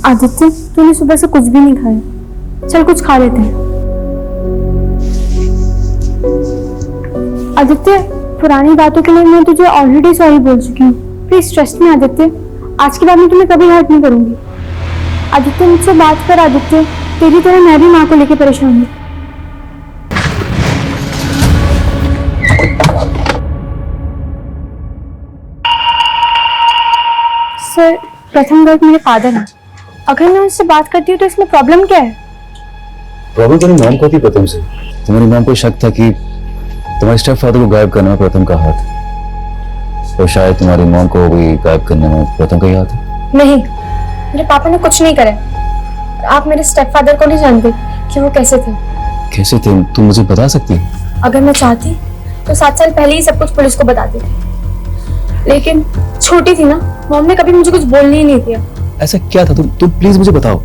आदित्य, तूने सुबह से कुछ भी नहीं खाया, चल कुछ खा लेते हैं। आदित्य, पुरानी बातों के लिए मैं तुझे ऑलरेडी सॉरी बोल चुकी हूँ। प्लीज ट्रस्ट मी आदित्य, आज के बाद मैं तुम्हें कभी हर्ट नहीं करूंगी। आदित्य, मुझसे बात कर। आदित्य, तेरी तरह मैं भी माँ को लेकर परेशान हूँ। सर, प्रथम गर्ग मेरे फादर हैं। अगर मैं उनसे बात करती हूँ तो इसमें प्रॉब्लम क्या है? प्रॉब्लम तुम्हारी मॉम को थी प्रथम से। तुम्हारी मॉम को शक था कि तुम्हारे स्टेप फादर को गायब करने में प्रथम का हाथ, और शायद तुम्हारी मॉम को भी गायब करने में प्रथम का ही हाथ है। नहीं, मेरे पापा ने कुछ नहीं करा। आप मेरे स्टेप फादर को नहीं जानते कि वो कैसे थे। कैसे थे? तुम मुझे बता सकती है? अगर मैं चाहती तो 7 साल पहले ही सब कुछ पुलिस को बता देती, लेकिन छोटी थी ना, मॉम ने कभी मुझे कुछ बोलने ही नहीं दिया। ऐसा क्या था? तुम प्लीज मुझे बताओ।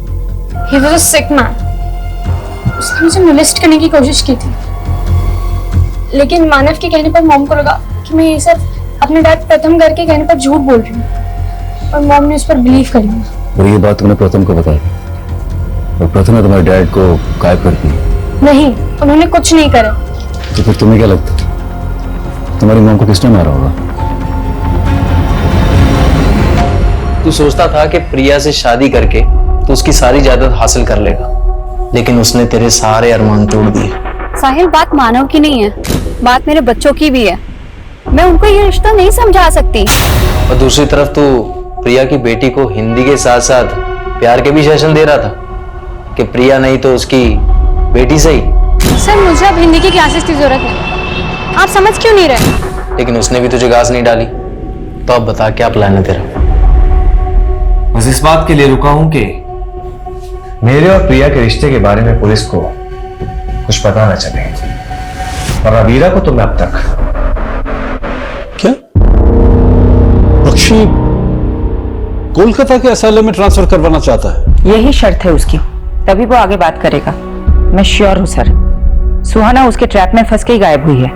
He was a sick man. उसने मुझे मोलेस्ट करने की कोशिश की थी, लेकिन मानव के कहने पर मॉम को लगा कि मैं ये सब अपने डैड प्रथम गर्ग के कहने पर झूठ बोल रही हूँ, और मॉम ने उस पर बिलीव कर लिया। और ये बात तुमने प्रथम को बताई, और प्रथम ने तुम्हारे डैड को गायब कर दिया? नहीं, उन्होंने कुछ नहीं करा। तो फिर तुम्हें क्या लगता है तुम्हारी मॉम को किसने मारा होगा? तू सोचता था कि प्रिया से शादी करके तू उसकी सारी जायदाद हासिल कर लेगा, लेकिन उसने तेरे सारे अरमान तोड़ दिए। साहिल, बात मानव की नहीं है, बात मेरे बच्चों की भी है। मैं उनको ये रिश्ता नहीं समझा सकती। और दूसरी तरफ तू प्रिया की बेटी को हिंदी के साथ साथ प्यार के भी सेशन दे रहा था कि प्रिया नहीं तो उसकी बेटी सही। सर, मुझे अब हिंदी की क्लासेस की जरूरत है। आप समझ क्यों नहीं रहे? लेकिन उसने भी तुझे घास नहीं डाली। तो अब बता क्या प्लान है तेरा? बस इस बात के लिए रुका हूं कि मेरे और प्रिया के रिश्ते के बारे में पुलिस को कुछ पता न चले, और अवीरा को तो मैं अब तक क्या बख्शी कोलकाता के असाइलम में ट्रांसफर करवाना चाहता है? यही शर्त है उसकी, तभी वो आगे बात करेगा। मैं श्योर हूँ सर, सुहाना उसके ट्रैप में फंस के ही गायब हुई है।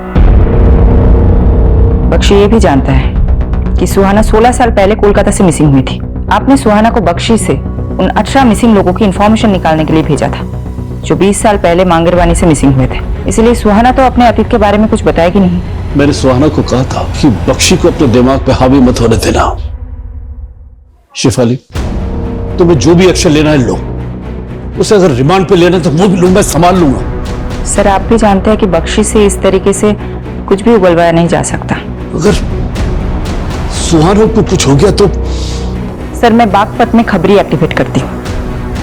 बख्शी ये भी जानता है कि सुहाना 16 साल पहले कोलकाता से मिसिंग हुई थी। आपने सुहाना को बख्शी से उन 18 मिसिंग लोगों की इंफॉर्मेशन निकालने के लिए भेजा था, जो 20 साल पहले मांगरवानी से मिसिंग हुए थे। इसलिए सुहाना तो अपने अतीत के बारे में कुछ बताएगी नहीं। मैंने सुहाना को कहा था कि बख्शी को अपने दिमाग पे हावी मत होने देना। शिफाली, तुम्हें जो भी एक्शन लेना है लो, उसे अगर रिमांड पे लेना तो वो भी लूंगा, संभाल लूंगा। सर, आप भी जानते हैं कि बख्शी से इस तरीके से कुछ भी उगलवाया नहीं जा सकता। अगर सुहाना को कुछ हो गया तो? सर, मैं बागपत में खबरी एक्टिवेट करती हूँ,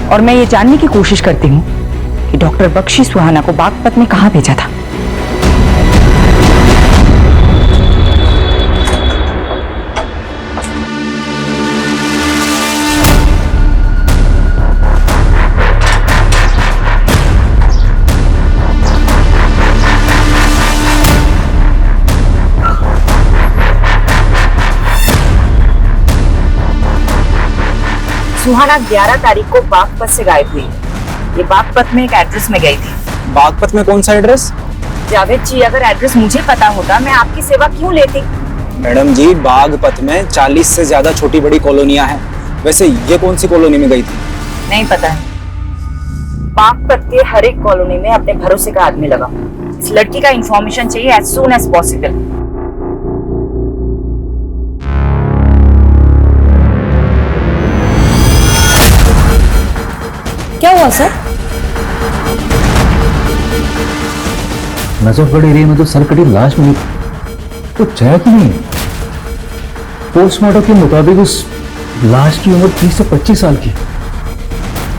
और मैं ये जानने की कोशिश करती हूँ कि डॉक्टर बख्शी सुहाना को बागपत में कहाँ भेजा था। सुहाना 11 तारीख को बागपत से गायब हुई है। ये बागपत में एक एड्रेस में गई थी। बागपत में कौन सा एड्रेस? जावेद जी, अगर एड्रेस मुझे पता होता मैं आपकी सेवा क्यों लेती? मैडम जी, बागपत में 40 से ज्यादा छोटी बड़ी कॉलोनियां हैं। वैसे ये कौन सी कॉलोनी में गई थी? नहीं पता है। बागपत के हर एक कॉलोनी में अपने भरोसे का आदमी लगा। इस लड़की का इंफॉर्मेशन चाहिए एज सून एज पॉसिबल। क्या हुआ सर? नजफगढ़ एरिया में तो सरकटी लाश मिली तो जया की नहीं। पोस्टमार्टम के मुताबिक उस लाश की उम्र 30 से 25 साल की,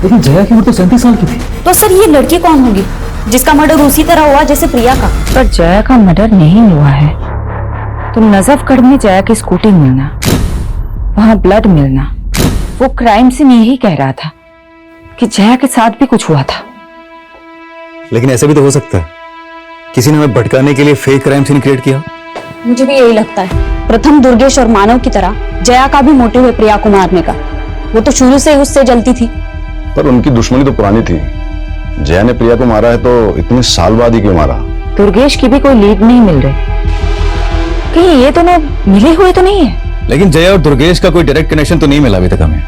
लेकिन जया की उम्र तो 37 साल की थी। तो सर, ये लड़की कौन होगी जिसका मर्डर उसी तरह हुआ जैसे प्रिया का? पर जया का मर्डर नहीं हुआ है तो नजफगढ़ में जया की स्कूटी मिलना, वहां ब्लड मिलना, वो क्राइम सीन यही कह रहा था कि जया के साथ भी कुछ हुआ था। लेकिन ऐसा भी तो हो सकता है किसी ने हमें भटकाने के लिए फेक क्राइम सीन क्रिएट किया। मुझे भी यही लगता है। प्रथम, दुर्गेश और मानव की तरह जया का भी मोटिव है प्रिया को मारने का। वो तो शुरू से ही उससे जलती थी। पर उनकी दुश्मनी तो पुरानी थी। जया ने प्रिया को मारा है तो इतने साल बाद ही क्यों मारा? दुर्गेश की भी कोई लीड नहीं मिल रही। कहीं ये दोनों मिले हुए तो नहीं है? लेकिन जया और दुर्गेश का कोई डायरेक्ट कनेक्शन तो नहीं मिला अभी तक हमें।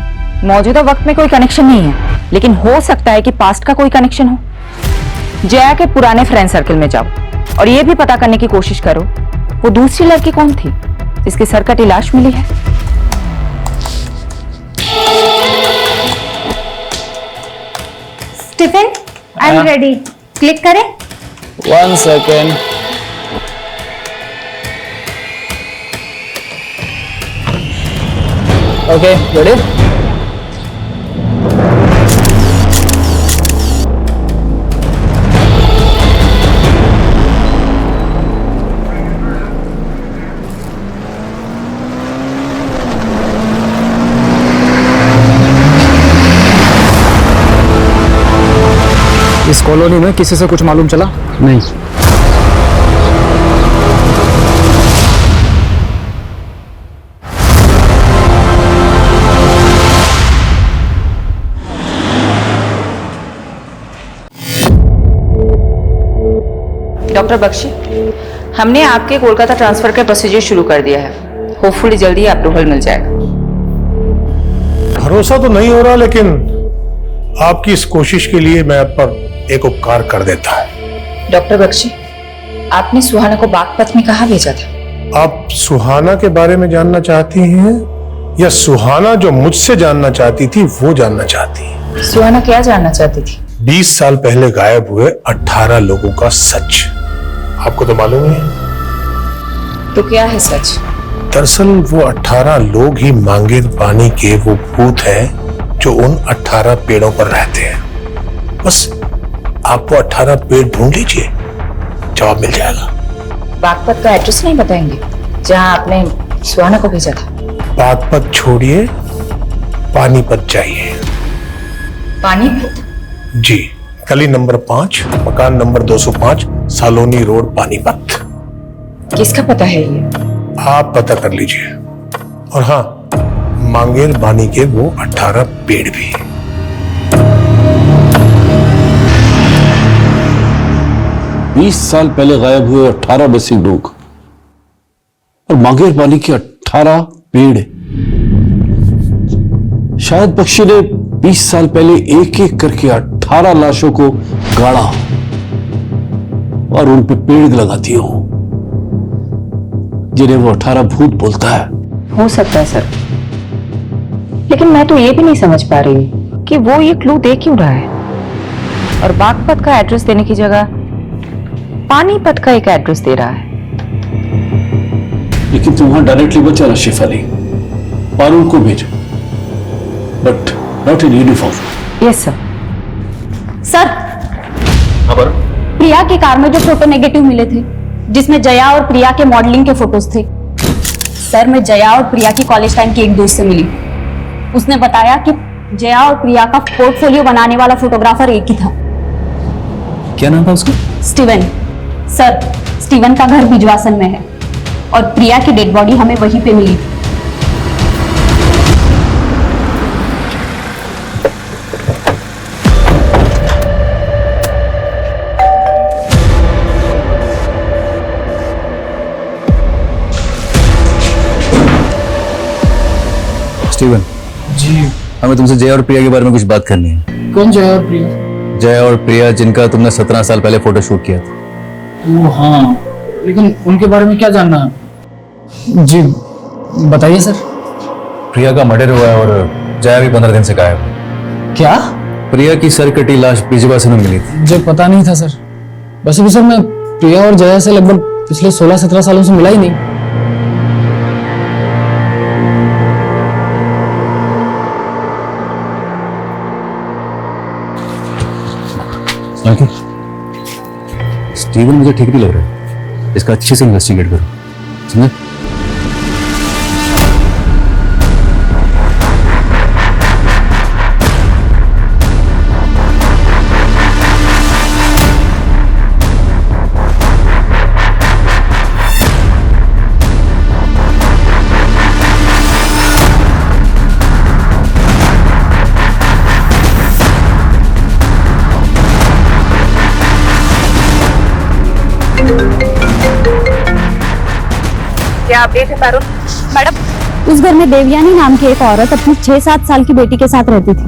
मौजूदा वक्त में कोई कनेक्शन नहीं है, लेकिन हो सकता है कि पास्ट का कोई कनेक्शन हो। जया के पुराने फ्रेंड सर्कल में जाओ और ये भी पता करने की कोशिश करो वो दूसरी लड़की कौन थी जिसकी सर कटी लाश मिली है। Stephen, I am ready. Click करें। 1 सेकेंड। Okay, ready? इस कॉलोनी में किसी से कुछ मालूम चला? नहीं। डॉक्टर बख्शी, हमने आपके कोलकाता ट्रांसफर का प्रोसीजर शुरू कर दिया है। होपफुली जल्दी अप्रूवल मिल जाएगा। भरोसा तो नहीं हो रहा, लेकिन आपकी इस कोशिश के लिए मैं आप पर एक उपकार कर देता है। डॉक्टर बख्शी, आपने सुहाना को बागपत में कहाँ भेजा था? आप सुहाना के बारे में जानना चाहती हैं या सुहाना जो मुझसे जानना चाहती थी वो जानना चाहती है? सुहाना क्या जानना चाहती थी? 20 साल पहले गायब हुए 18 लोगों का सच। आपको तो मालूम ही है। तो क्या है सच? दरअसल वो 18 लोग ही मांगेर पानी के वो भूत हैं जो उन 18 पेड़ों पर रहते हैं। बस आप वो 18 पेड़ ढूंढ लीजिए, जवाब मिल जाएगा। बागपत का एड्रेस नहीं बताएंगे जहां आपने सुहाना को भेजा था? बागपत छोड़िए, पानीपत जाइए। पानीपत? जी, गली नंबर 5, मकान नंबर 205, सालोनी रोड, पानीपत। किसका पता है ये? आप पता कर लीजिए। और हाँ, मांगेर बानी के वो 18 पेड़ भी। 20 साल पहले गायब हुए 18 मिसिंग लोग और मांगेर पानी के 18 पेड़। शायद पक्षी ने 20 साल पहले एक एक करके 18 लाशों को गाड़ा और उन पे पेड़ लगा दिए हो, जिन्हें वो 18 भूत बोलता है। हो सकता है सर, लेकिन मैं तो ये भी नहीं समझ पा रही कि वो ये क्लू दे क्यों रहा है और बागपत का एड्रेस देने की जगह पानीपत का एक एड्रेस दे रहा है। लेकिन तुम वहां डायरेक्टली मत जाना शिफ अली, पारुल को भेजो, but not in uniform. Yes sir. Sir, Priya की कार में जो फोटो नेगेटिव मिले थे जिसमें जया और प्रिया के मॉडलिंग के फोटोज थे, सर मैं जया और प्रिया की कॉलेज टाइम की एक दोस्त से मिली। उसने बताया कि जया और प्रिया का पोर्टफोलियो बनाने वाला फोटोग्राफर एक ही था। क्या नाम था उसका? स्टीवन। सर, स्टीवन का घर बिजवासन में है और प्रिया की डेड बॉडी हमें वहीं पे मिली थी। स्टीवन जी, हमें तुमसे जया और प्रिया के बारे में कुछ बात करनी है। कौन जया और प्रिया? जया और प्रिया जिनका तुमने 17 साल पहले फोटो शूट किया था। वो हाँ, लेकिन उनके बारे में क्या जानना है? जी बताइए सर। प्रिया का मर्डर हुआ है और जया भी 15 दिन से गायब है। क्या? प्रिया की सर कटी लाश बिजवासन में मिली थी। मुझे पता नहीं था सर। वैसे भी सर मैं प्रिया और जया से लगभग पिछले 16-17 सालों से मिला ही नहीं। स्टीवन मुझे ठीक नहीं लग रहा है, इसका अच्छे से इन्वेस्टिगेट करो, समझे? क्या अपडेट है पारुल? मैडम, उस घर में देवयानी नाम की एक औरत अपनी 6-7 साल की बेटी के साथ रहती थी,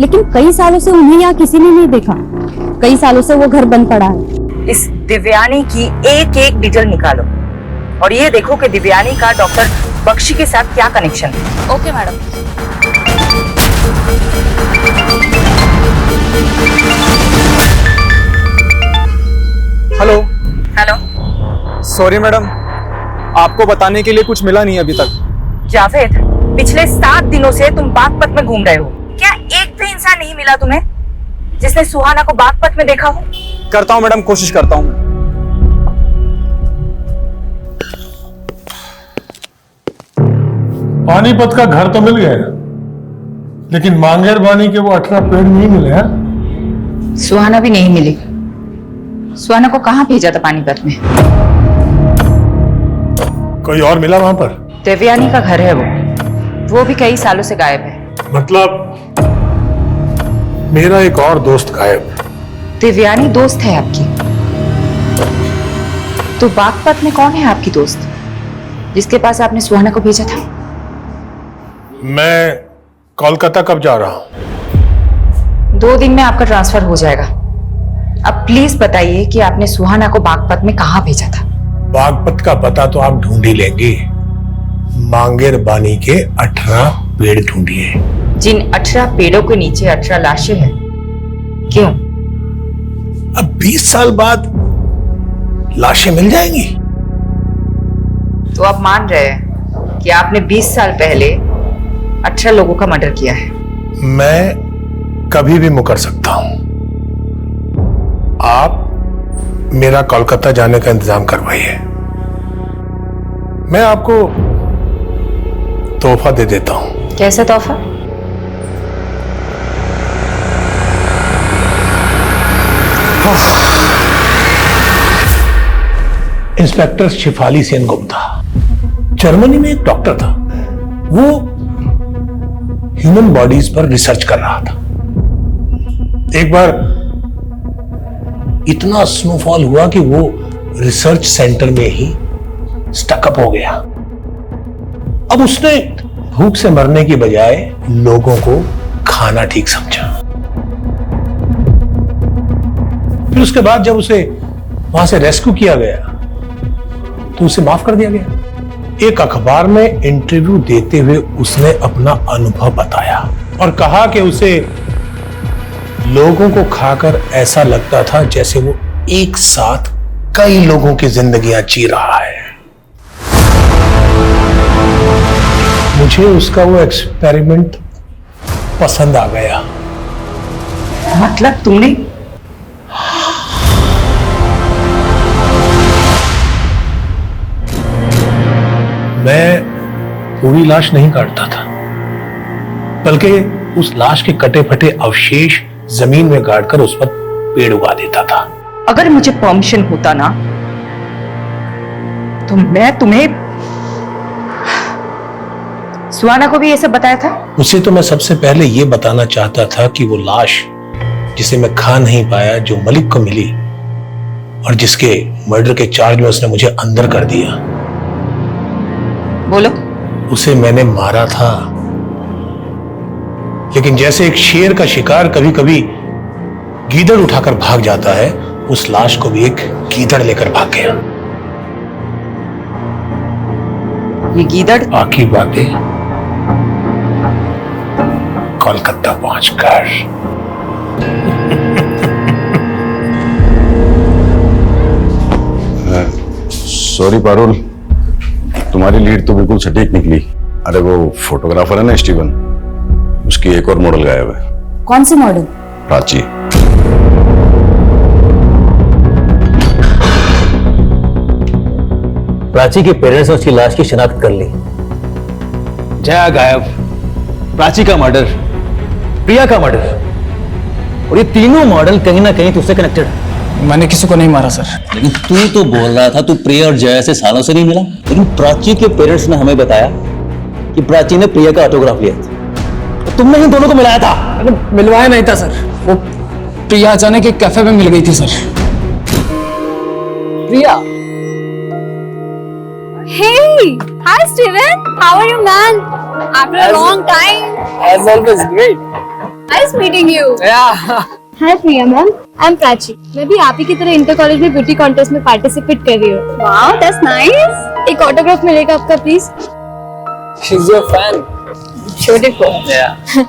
लेकिन कई सालों से उन्हें यहाँ किसी ने नहीं देखा। कई सालों से वो घर बंद पड़ा है। इस दिव्यानी की एक एक डिटेल निकालो और ये देखो कि दिव्यानी का डॉक्टर बख्शी के साथ क्या कनेक्शन है। Okay madam. Hello. Hello. Sorry madam, आपको बताने के लिए कुछ मिला नहीं अभी तक। जावेद, पिछले 7 दिनों से तुम बागपत में घूम रहे हो, क्या एक भी इंसान नहीं मिला तुम्हें जिसने सुहाना को बागपत में देखा हो? करता हूँ मैडम, कोशिश करता हूँ। पानीपत का घर तो मिल गया, लेकिन मांगेर बानी के वो 18 पेड़ नहीं मिले हैं। सुहाना भी नहीं मिली। सुहाना को कहाँ भेजा था पानीपत में? कोई और मिला वहां पर? देवयानी का घर है वो भी कई सालों से गायब है। मतलब मेरा एक और दोस्त गायब। देवयानी दोस्त है आपकी? तो बागपत में कौन है आपकी दोस्त जिसके पास आपने सुहाना को भेजा था? मैं कोलकाता कब जा रहा हूं? 2 दिन में आपका ट्रांसफर हो जाएगा। अब प्लीज बताइए कि आपने सुहाना को बागपत में कहाँ भेजा था? बागपत का पता तो आप ढूंढ ही लेंगे। मांगेर बानी के 18 पेड़ ढूंढिए। जिन 18 पेड़ों के नीचे 18 लाशें हैं, क्यों? अब 20 साल बाद लाशें मिल जाएंगी। तो आप मान रहे हैं कि आपने 20 साल पहले 18 लोगों का मर्डर किया है? मैं कभी भी मुकर सकता हूं। आप मेरा कोलकाता जाने का इंतजाम करवाइए, मैं आपको तोहफा दे देता हूं। कैसा तोहफा? इंस्पेक्टर शिफाली सेन गुप्ता, जर्मनी में एक डॉक्टर था। वो ह्यूमन बॉडीज पर रिसर्च कर रहा था। एक बार इतना स्नोफॉल हुआ कि वो रिसर्च सेंटर में ही स्टकअप हो गया। अब उसने भूख से मरने की बजाय लोगों को खाना ठीक समझा। फिर उसके बाद जब उसे वहां से रेस्क्यू किया गया तो उसे माफ कर दिया गया। एक अखबार में इंटरव्यू देते हुए उसने अपना अनुभव बताया और कहा कि उसे लोगों को खाकर ऐसा लगता था जैसे वो एक साथ कई लोगों की जिंदगियां जी रहा है। मुझे उसका वो एक्सपेरिमेंट पसंद आ गया। मतलब तुमने? मैं पूरी लाश नहीं काटता था, बल्कि उस लाश के कटे फटे अवशेष जमीन में गाड़कर उस पर पेड़ उगा देता था। अगर मुझे परमिशन होता ना तो मैं तुम्हें सुहाना को भी ये सब बताया था। उसे तो मैं सबसे पहले ये बताना चाहता था कि वो लाश जिसे मैं खा नहीं पाया, जो मलिक को मिली और जिसके मर्डर के चार्ज में उसने मुझे अंदर कर दिया, बोलो। उसे मैंने मारा था, लेकिन जैसे एक शेर का शिकार कभी कभी गीदड़ उठाकर भाग जाता है, उस लाश को भी एक गीदड़ लेकर भाग गया। ये गीदड़? बाकी बातें कोलकाता पहुंचकर। सॉरी पारुल, तुम्हारी लीड तो बिल्कुल सटीक निकली। अरे वो फोटोग्राफर है ना स्टीवन, उसकी एक और मॉडल गायब है। कौन सी मॉडल? प्राची। प्राची के पेरेंट्स ने उसकी लाश की शिनाख्त कर ली। जया गायब, प्राची का मर्डर, प्रिया का मर्डर, और ये तीनों मॉडल कहीं ना कहीं तुझसे कनेक्टेड है। मैंने किसी को नहीं मारा सर। लेकिन तू तो बोल रहा था तू प्रिया और जया से सालों से नहीं मिला, लेकिन प्राची के पेरेंट्स ने हमें बताया कि प्राची ने प्रिया का ऑटोग्राफ लिया था। तुमने ही दोनों को मिलाया था। मिलवाया नहीं था सर, वो प्रिया अचानक एक कैफे में मिल गई थी sir. Priya? Hey Hi, Steven. How are you, man? After a long time. As always, great. Nice meeting you. Yeah. Hi Priya ma'am, I am Prachi. मैं भी आप ही की तरह इंटर कॉलेज में ब्यूटी कॉन्टेस्ट में पार्टिसिपेट कर रही हूँ। Wow, that's nice. एक ऑटोग्राफ मिलेगा आपका please? She's your fan. Beautiful. Yeah.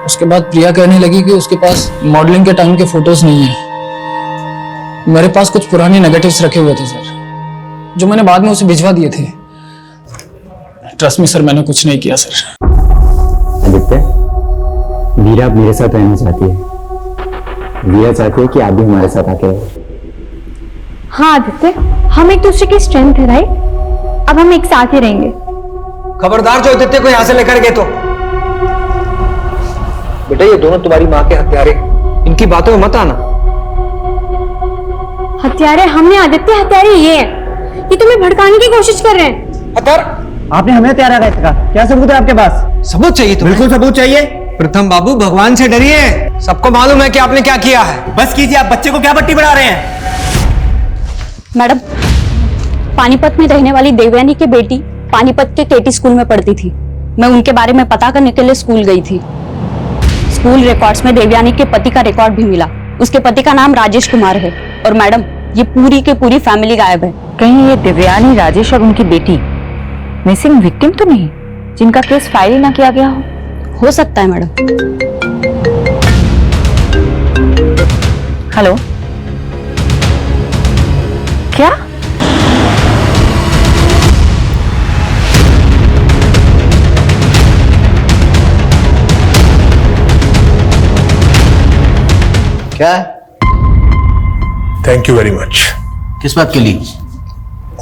उसके बाद प्रिया कहने लगी कि उसके पास मॉडलिंग के टाइम के फोटोज नहीं है। मेरे पास कुछ पुराने नेगेटिव्स रखे हुए थे सर, जो मैंने बाद में उसे भिजवा दिए थे। ट्रस्ट मी सर, मैंने कुछ नहीं किया सर। आदित्य, वीरा अब मेरे साथ रहना चाहती है। वीरा चाहती है कि आप भी हमारे साथ आके रहो। हाँ आदित्य, हम एक दूसरे की स्ट्रेंथ है राइट? अब हम एक साथ ही रहेंगे। खबरदार जो आदित्य को यहाँ से लेकर गए तो। बेटा ये दोनों तुम्हारी माँ के हत्यारे, इनकी बातों में मत आना। हत्यारे हमने आदित्य, हत्यारे ये है। ये तुम्हें भड़काने की कोशिश कर रहे हैं। हत्यार आपने हमें हत्यारा कहा, क्या सबूत है आपके पास? सबूत चाहिए तुम्हें? बिल्कुल सबूत चाहिए। प्रथम बाबू, भगवान से डरिए, सबको मालूम है कि आपने क्या किया है। बस कीजिए, आप बच्चे को क्या पट्टी बढ़ा रहे हैं? मैडम, पानीपत में रहने वाली देवयानी की बेटी पानीपत के केटी स्कूल में पढ़ती थी। मैं उनके बारे में पता करने के लिए स्कूल गई थी। स्कूल रिकॉर्ड्स में देवयानी के पति का रिकॉर्ड भी मिला। उसके पति का नाम राजेश कुमार है। और मैडम, ये पूरी की पूरी फैमिली गायब है। कहीं ये देवयानी, राजेश और उनकी बेटी मिसिंग विक्टिम तो नहीं, जिनका केस फाइल ही ना किया गया हो सकता है मैडम। हेलो, क्या? क्या? Thank you very much. किस बात के लिए?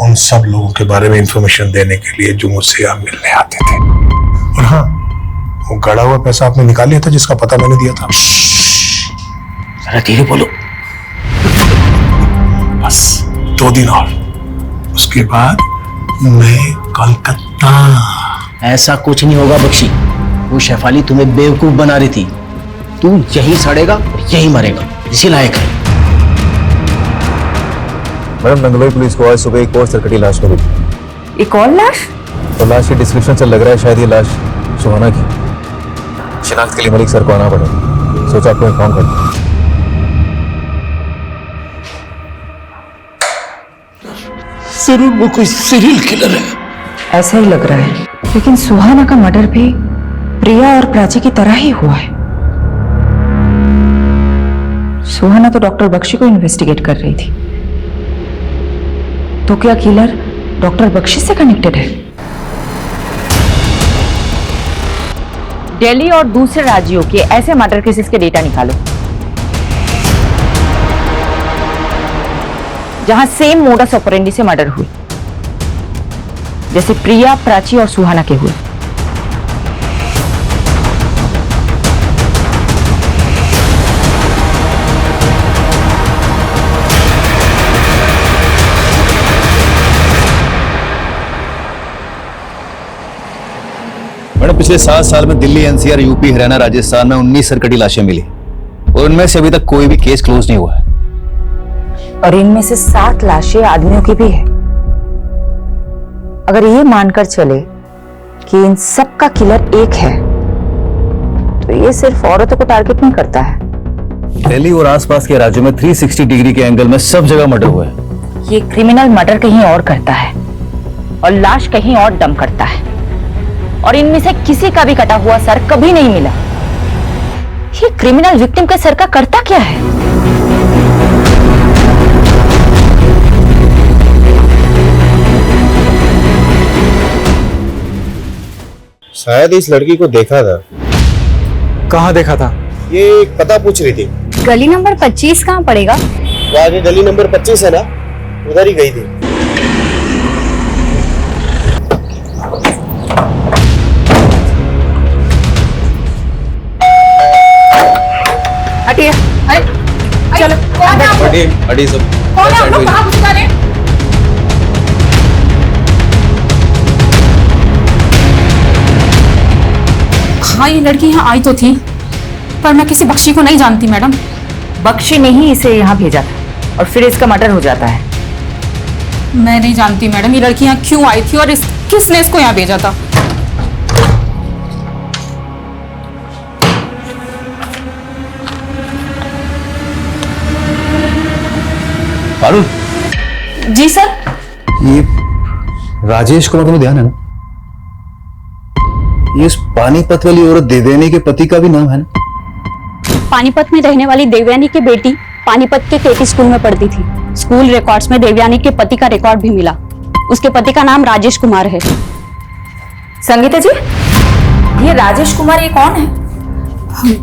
उन सब लोगों के बारे में इंफॉर्मेशन देने के लिए जो मुझसे यहाँ मिलने आते थे। और हाँ, वो गड़ा हुआ पैसा आपने निकाल लिया था जिसका पता मैंने दिया था। जरा धीरे बोलो। बस 2 दिन और, उसके बाद मैं कोलकाता। ऐसा कुछ नहीं होगा बख्शी। वो शेफाली तुम्हें बेवकूफ बना रही थी। तू यही सड़ेगा और यही मरेगा, इसी लायक है। मैडम, नंगलोई पुलिस को आज सुबह एक और सरकटी लाश मिली। एक और लाश? तो लाश के डिस्क्रिप्शन से लग रहा है शायद ये लाश सुहाना की। शिनाख्त के लिए मलिक सर को आना पड़ेगा। सोचा आपको इन्फॉर्म कर दूं। जरूर वो कोई सीरियल किलर है। ऐसा ही लग रहा है, लेकिन सुहाना का मर्डर भी प्रिया और प्राची की तरह ही हुआ है। सुहाना तो डॉक्टर बख्शी को इन्वेस्टिगेट कर रही थी, तो क्या किलर डॉक्टर बख्शी से कनेक्टेड है? दिल्ली और दूसरे राज्यों के ऐसे मर्डर केसेस के डेटा निकालो जहां सेम मोडस ऑपरेंडी से मर्डर हुए, जैसे प्रिया, प्राची और सुहाना के हुए। मैडम, पिछले 7 साल में दिल्ली, एनसीआर, यूपी, हरियाणा, राजस्थान में 19 सरकटी लाशें मिली और उनमें से अभी तक कोई भी केस क्लोज नहीं हुआ है। और इनमें से 7 लाशें आदमियों की भी है। अगर ये मानकर चले कि इन सब का किलर एक है, तो ये सिर्फ औरतों को टारगेट नहीं करता है। दिल्ली और आसपास के राज्यों में 360 डिग्री के एंगल में सब जगह मर्डर हुआ है। ये क्रिमिनल मर्डर कहीं और करता है और लाश कहीं और डंप करता है, और इनमें से किसी का भी कटा हुआ सर कभी नहीं मिला। ये क्रिमिनल विक्टिम के सर का करता क्या है? शायद इस लड़की को देखा था। कहाँ देखा था? ये पता पूछ रही थी। गली नंबर 25 कहाँ पड़ेगा? वो आगे गली नंबर 25 है ना, उधर ही गई थी। हटिए। चलो अड़ी सब। हाँ, ये लड़की यहाँ आई तो थी, पर मैं किसी बख्शी को नहीं जानती मैडम। बख्शी ने ही इसे यहाँ भेजा था और फिर इसका मर्डर हो जाता है। मैं नहीं जानती मैडम, ये लड़की यहाँ क्यों आई थी और किसने इसको यहाँ भेजा था। पारुल। जी सर। ये राजेश कुमार, तुम्हें ध्यान है ना? ये इस पानीपत वाली औरत देवयानी के पति का भी नाम है ना? पानीपत में रहने वाली देवयानी की बेटी पानीपत के केटी स्कूल में पढ़ती थी। स्कूल रिकॉर्ड्स में देवयानी के पति का रिकॉर्ड भी मिला। उसके पति का नाम राजेश कुमार है। संगीता जी, ये राजेश कुमार ये कौन है?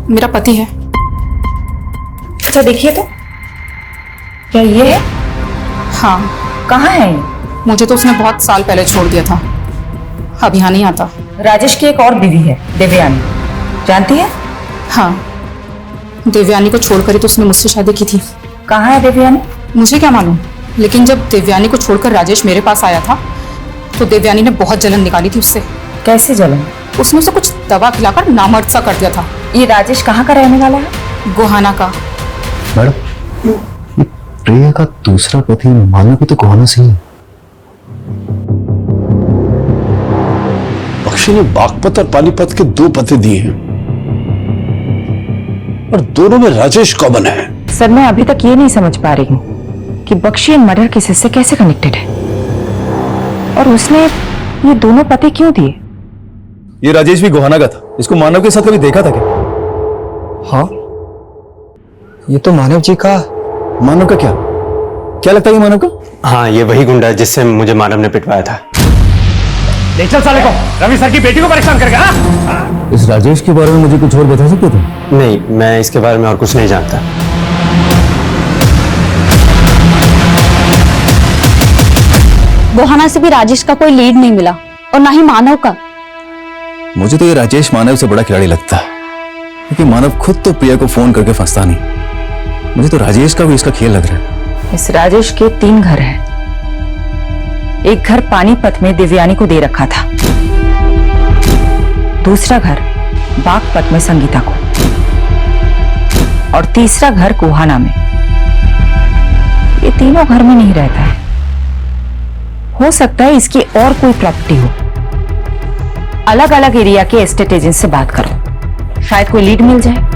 मेरा पति है। अच्छा देखिए तो, क्या ये है? हाँ। कहाँ है ये? मुझे तो उसने बहुत साल पहले छोड़ दिया था, अब यहाँ नहीं आता। राजेश की एक और बीवी है देवयानी, जानती है? हाँ, देवयानी को छोड़कर ही तो उसने मुझसे शादी की थी। कहाँ है देवयानी? मुझे क्या मालूम, लेकिन जब देवयानी को छोड़कर राजेश मेरे पास आया था तो देवयानी ने बहुत जलन निकाली थी उससे। कैसे जलन? उसने उसे कुछ दवा खिलाकर नामर्द सा कर दिया था। ये राजेश कहाँ का रहने वाला है? गोहाना का। मैडम, प्रिया का दूसरा पति मानव भी तो गोहाना से ही। बख्शी ने बागपत और पानीपत के 2 पते दिए हैं और दोनों में राजेश कॉमन है। सर, मैं अभी तक ये नहीं समझ पा रही हूँ कि बख्शी इन मर्डर केसेस से कैसे कनेक्टेड है और उसने ये दोनों पते क्यों दिए? ये राजेश भी गोहाना का था। इसको मानव के साथ कभी देखा था क्या? हाँ, ये तो मानव जी का। मानव का क्या लगता है ये मानव का? हाँ, ये वही गुंडा है जिससे मुझे मानव ने पिटवाया था। ले चल साले को, रवि सर की बेटी को परेशान करके। हाँ? इस राजेश के बारे में मुझे कुछ और बता सकते तुम? नहीं, मैं इसके बारे में और कुछ नहीं जानता। गोहाना से भी राजेश का कोई लीड नहीं मिला और ना ही मानव का। मुझे तो ये राजेश मानव से बड़ा खिलाड़ी लगता है, क्योंकि मानव खुद तो प्रिया को फोन करके फंसता नहीं। मुझे तो राजेश का भी इसका खेल लग रहा है। इस राजेश के 3 घर हैं। एक घर पानीपत में देवयानी को दे रखा था, दूसरा घर बागपत में संगीता को और तीसरा घर गोहाना में। ये तीनों घर में नहीं रहता है। हो सकता है इसकी और कोई प्रॉपर्टी हो। अलग अलग एरिया के एस्टेट एजेंट से बात करो, शायद कोई लीड मिल जाए।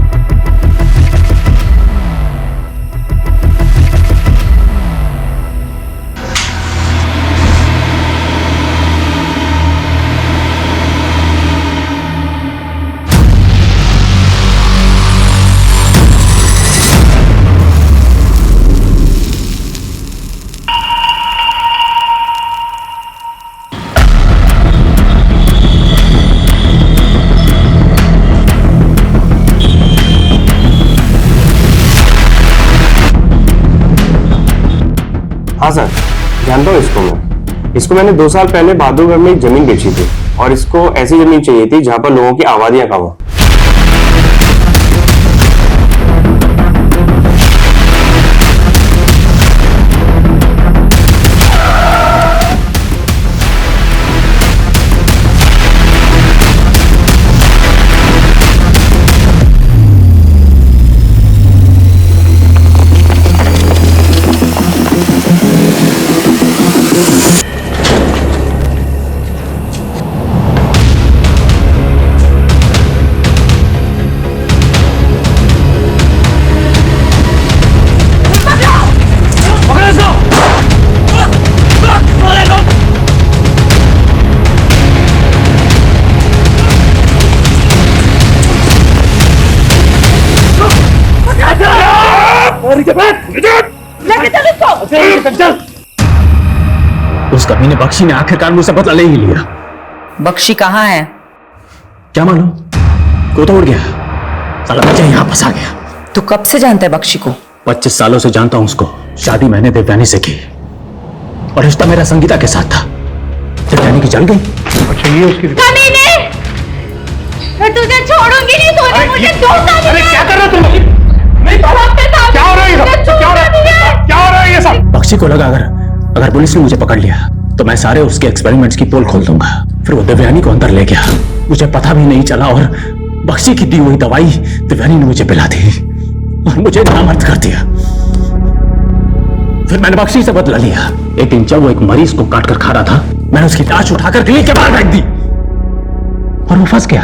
हाँ सर, जानता हूँ इसको मैंने 2 साल पहले बहादुरगढ़ में एक जमीन बेची थी और इसको ऐसी जमीन चाहिए थी जहां पर लोगों की आबादियां कम हो। उस कमीने बख्शी ने आखिरकार मुझसे बदला ले ही लिया। बख्शी कहाँ है? क्या मालूम, को तो उड़ गया। साला मुझे यहाँ फंसा गया। तू कब से जानता है बख्शी को? 25 सालों से जानता हूँ उसको। शादी मैंने देवयानी से की और रिश्ता मेरा संगीता के साथ था। देवयानी की जल गई। अच्छा, ये उसकी कमीने, मैं तुझे छोड़ूंगी नहीं। तूने मुझे धोखा दिया। अरे क्या कर रहे हो तुम? क्या हो रहा है ये सब? बख्शी को लगा अगर पुलिस ने मुझे पकड़ लिया तो मैं सारे उसके एक्सपेरिमेंट्स की पोल खोल दूंगा। फिर वो देवयानी को अंदर ले गया, मुझे पता भी नहीं चला और बख्शी की दी हुई दवाई देवयानी ने मुझे पिला दी और मुझे नामर्द कर दिया। फिर मैंने बख्शी से बदला लिया। एक दिन जब वो एक मरीज को काट कर खा रहा था, मैंने उसकी लाश उठाकर गली के बाहर फेंक दी और वो फंस गया।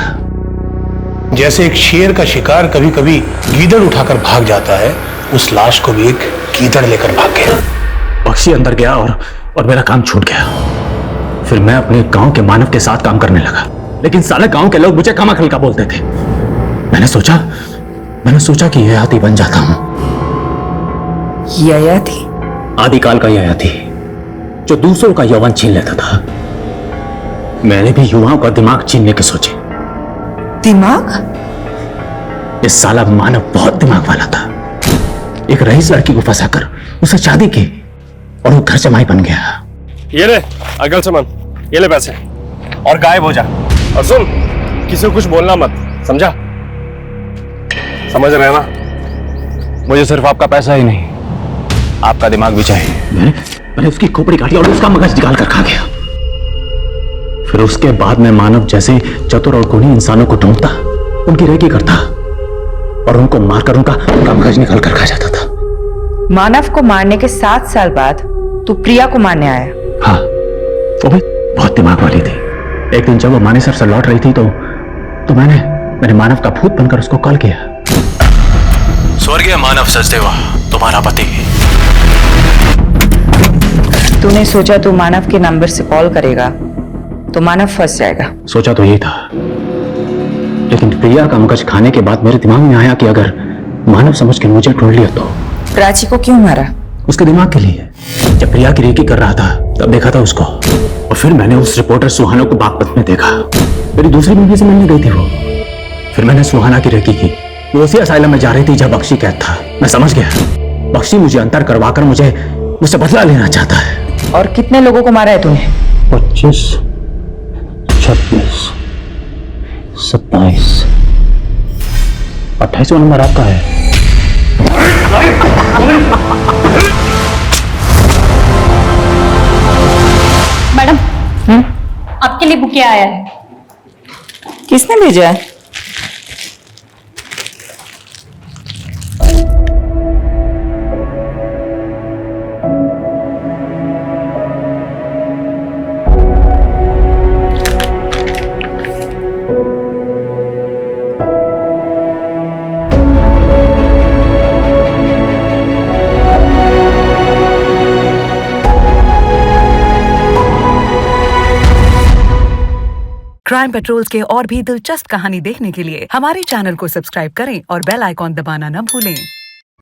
जैसे एक शेर का शिकार कभी कभी गीदड़ उठाकर भाग जाता है, उस लाश को भी एक गीदड़ लेकर भाग गया। बख्शी अंदर गया और मेरा काम छूट गया। फिर मैं अपने गांव के मानव के साथ काम करने लगा, लेकिन साले गांव के लोग मुझे कमाखल का बोलते थे। मैंने सोचा कि ययाति बन जाता हूं। ययाति? आदिकाल का ययाति जो दूसरों का यौवन छीन लेता था। मैंने भी युवाओं का दिमाग छीनने के सोचे। दिमाग? इस साला मानव बहुत दिमाग वाला था। एक रईस लड़की को फंसाकर उसे शादी की और वो घर जमाई बन गया। ये ले अगल सामान, ये ले पैसे और गायब हो जा। और सुन, किसी को कुछ बोलना मत, समझा? समझ रहे ना? मुझे सिर्फ आपका पैसा ही नहीं, आपका दिमाग भी चाहिए। मैंने उसकी खोपड़ी काटी और उसका मगज निकाल कर खा गया। फिर उसके बाद मैं मानव जैसे चतुर और गुणी इंसानों को ढूंढता, उनकी रेकी करता और उनको मारकर उनका मगज निकाल कर खा जाता था। मानव को मारने के 7 साल बाद तू प्रिया को मारने आया? हाँ, वो भी बहुत दिमाग वाली थी। एक दिन जब वो मानेसर से लौट रही थी तो मैंने मानव का भूत बनकर उसको कॉल किया। स्वर्गीय मानव सचदेवा, तुम्हारा पति। तूने सोचा तू मानव के नंबर से कॉल करेगा तो मानव फंस जाएगा। सोचा तो ये था, लेकिन प्रिया का मगज खाने के बाद मेरे दिमाग में आया कि अगर मानव समझ के मुझे ढूंढ लिया तो। प्राची को क्यों मारा? उसके दिमाग के लिए। जब प्रिया की रेकी कर रहा था तब देखा था उसको, और फिर मैंने उस रिपोर्टर सुहाना को बागपत में देखा। मेरी दूसरी बीवी से मिलने गई थी वो। फिर मैंने सुहाना की रेकी की। वो उसी असाइलम में जा रही थी जब बख्शी कैद था। मैं समझ गया, बख्शी मुझे अंतर करवाकर मुझसे बदला लेना चाहता है। और कितने लोगों को मारा है तूने? 25, 26, 27, 28वां नंबर आपका है। मैडम, आपके लिए बुके आया है। किसने भेजा है? क्राइम पेट्रोल्स के और भी दिलचस्प कहानी देखने के लिए हमारे चैनल को सब्सक्राइब करें और बेल आइकॉन दबाना न भूलें।